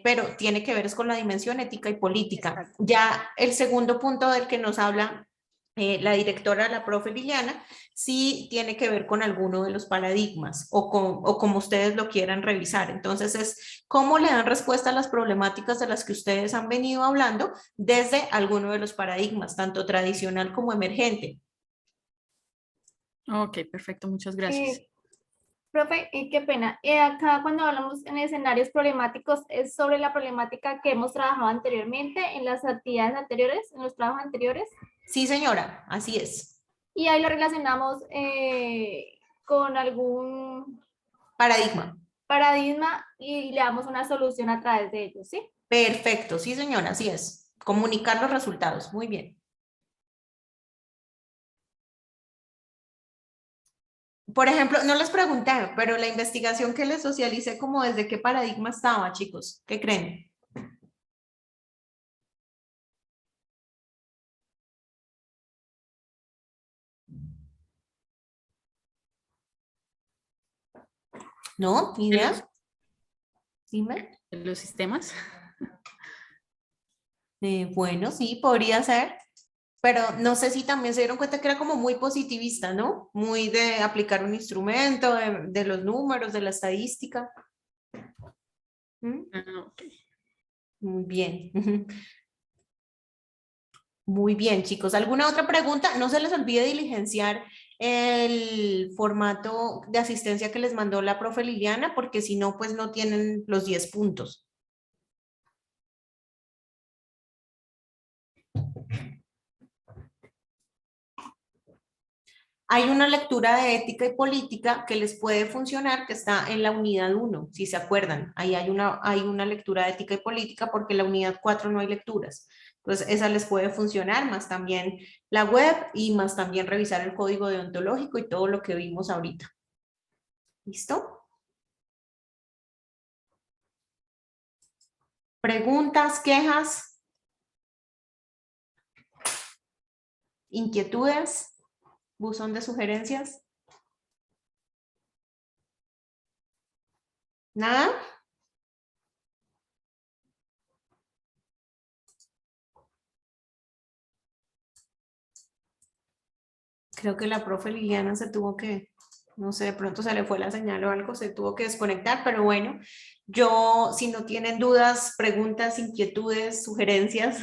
pero tiene que ver es con la dimensión ética y política. Ya el segundo punto del que nos habla la directora, la profe Liliana, sí tiene que ver con alguno de los paradigmas o como ustedes lo quieran revisar. Entonces es cómo le dan respuesta a las problemáticas de las que ustedes han venido hablando desde alguno de los paradigmas, tanto tradicional como emergente. Ok, perfecto, muchas gracias. Profe, qué pena. Acá cuando hablamos en escenarios problemáticos es sobre la problemática que hemos trabajado anteriormente en las actividades anteriores, en los trabajos anteriores. Sí, señora, así es. Y ahí lo relacionamos con algún Paradigma. paradigma y le damos una solución a través de ellos, ¿sí? Perfecto, sí, señora, así es. Comunicar los resultados, muy bien. Por ejemplo, no les pregunté, pero la investigación que les socialicé, como desde qué paradigma estaba, chicos, ¿qué creen? ¿No? ¿Ni ¿En idea? Dime. los sistemas? Bueno, sí, podría ser, pero no sé si también se dieron cuenta que era como muy positivista, ¿no? Muy de aplicar un instrumento, de los números, de la estadística. ¿Mm? Ah, ok. Muy bien. Muy bien, chicos. ¿Alguna otra pregunta? No se les olvide diligenciar el formato de asistencia que les mandó la profe Liliana, porque si no, pues no tienen los 10 puntos. Hay una lectura de ética y política que les puede funcionar, que está en la unidad 1, si se acuerdan. Ahí hay una lectura de ética y política porque en la unidad 4 no hay lecturas. Entonces, esa les puede funcionar, más también la web y más también revisar el código deontológico y todo lo que vimos ahorita. ¿Listo? ¿Preguntas, quejas, inquietudes, buzón de sugerencias? ¿Nada? Creo que la profe Liliana se tuvo que, no sé, de pronto se le fue la señal o algo, se tuvo que desconectar, pero bueno, yo, si no tienen dudas, preguntas, inquietudes, sugerencias,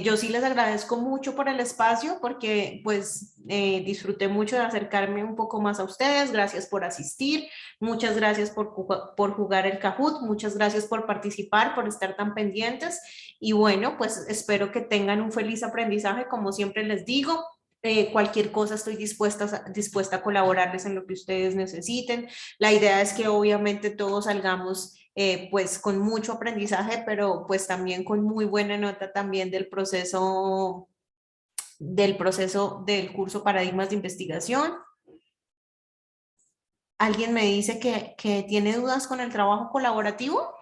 yo sí les agradezco mucho por el espacio porque pues disfruté mucho de acercarme un poco más a ustedes, gracias por asistir, muchas gracias por jugar el Kahoot, muchas gracias por participar, por estar tan pendientes y bueno, pues espero que tengan un feliz aprendizaje, como siempre les digo. Cualquier cosa estoy dispuesta a colaborarles en lo que ustedes necesiten. La idea es que obviamente todos salgamos pues con mucho aprendizaje, pero pues también con muy buena nota también del curso Paradigmas de Investigación. ¿Alguien me dice que tiene dudas con el trabajo colaborativo?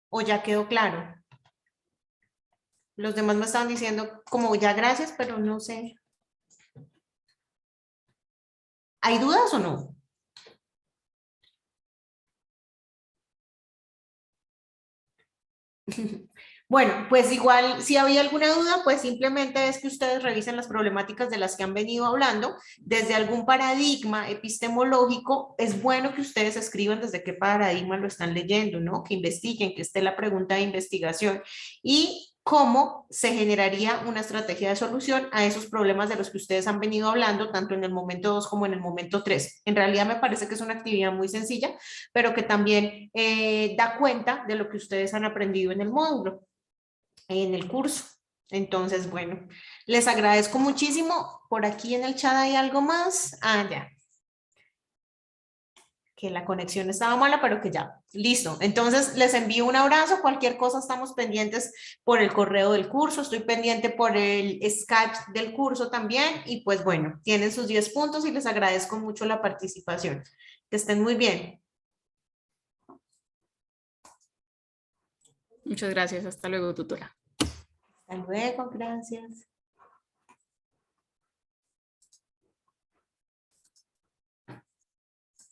¿O ya quedó claro? Los demás me estaban diciendo como ya gracias, pero no sé. ¿Hay dudas o no? Bueno, pues igual si había alguna duda, pues simplemente es que ustedes revisen las problemáticas de las que han venido hablando. Desde algún paradigma epistemológico, es bueno que ustedes escriban desde qué paradigma lo están leyendo, ¿no? Que investiguen, que esté la pregunta de investigación y cómo se generaría una estrategia de solución a esos problemas de los que ustedes han venido hablando, tanto en el momento 2 como en el momento 3. En realidad me parece que es una actividad muy sencilla, pero que también da cuenta de lo que ustedes han aprendido en el módulo, en el curso. Entonces, bueno, les agradezco muchísimo. Por aquí en el chat hay algo más. Ah, ya. Que la conexión estaba mala, pero que ya. Listo. Entonces, les envío un abrazo. Cualquier cosa estamos pendientes por el correo del curso. Estoy pendiente por el Skype del curso también. Y pues bueno, tienen sus 10 puntos y les agradezco mucho la participación. Que estén muy bien. Muchas gracias. Hasta luego, tutora. Hasta luego. Gracias.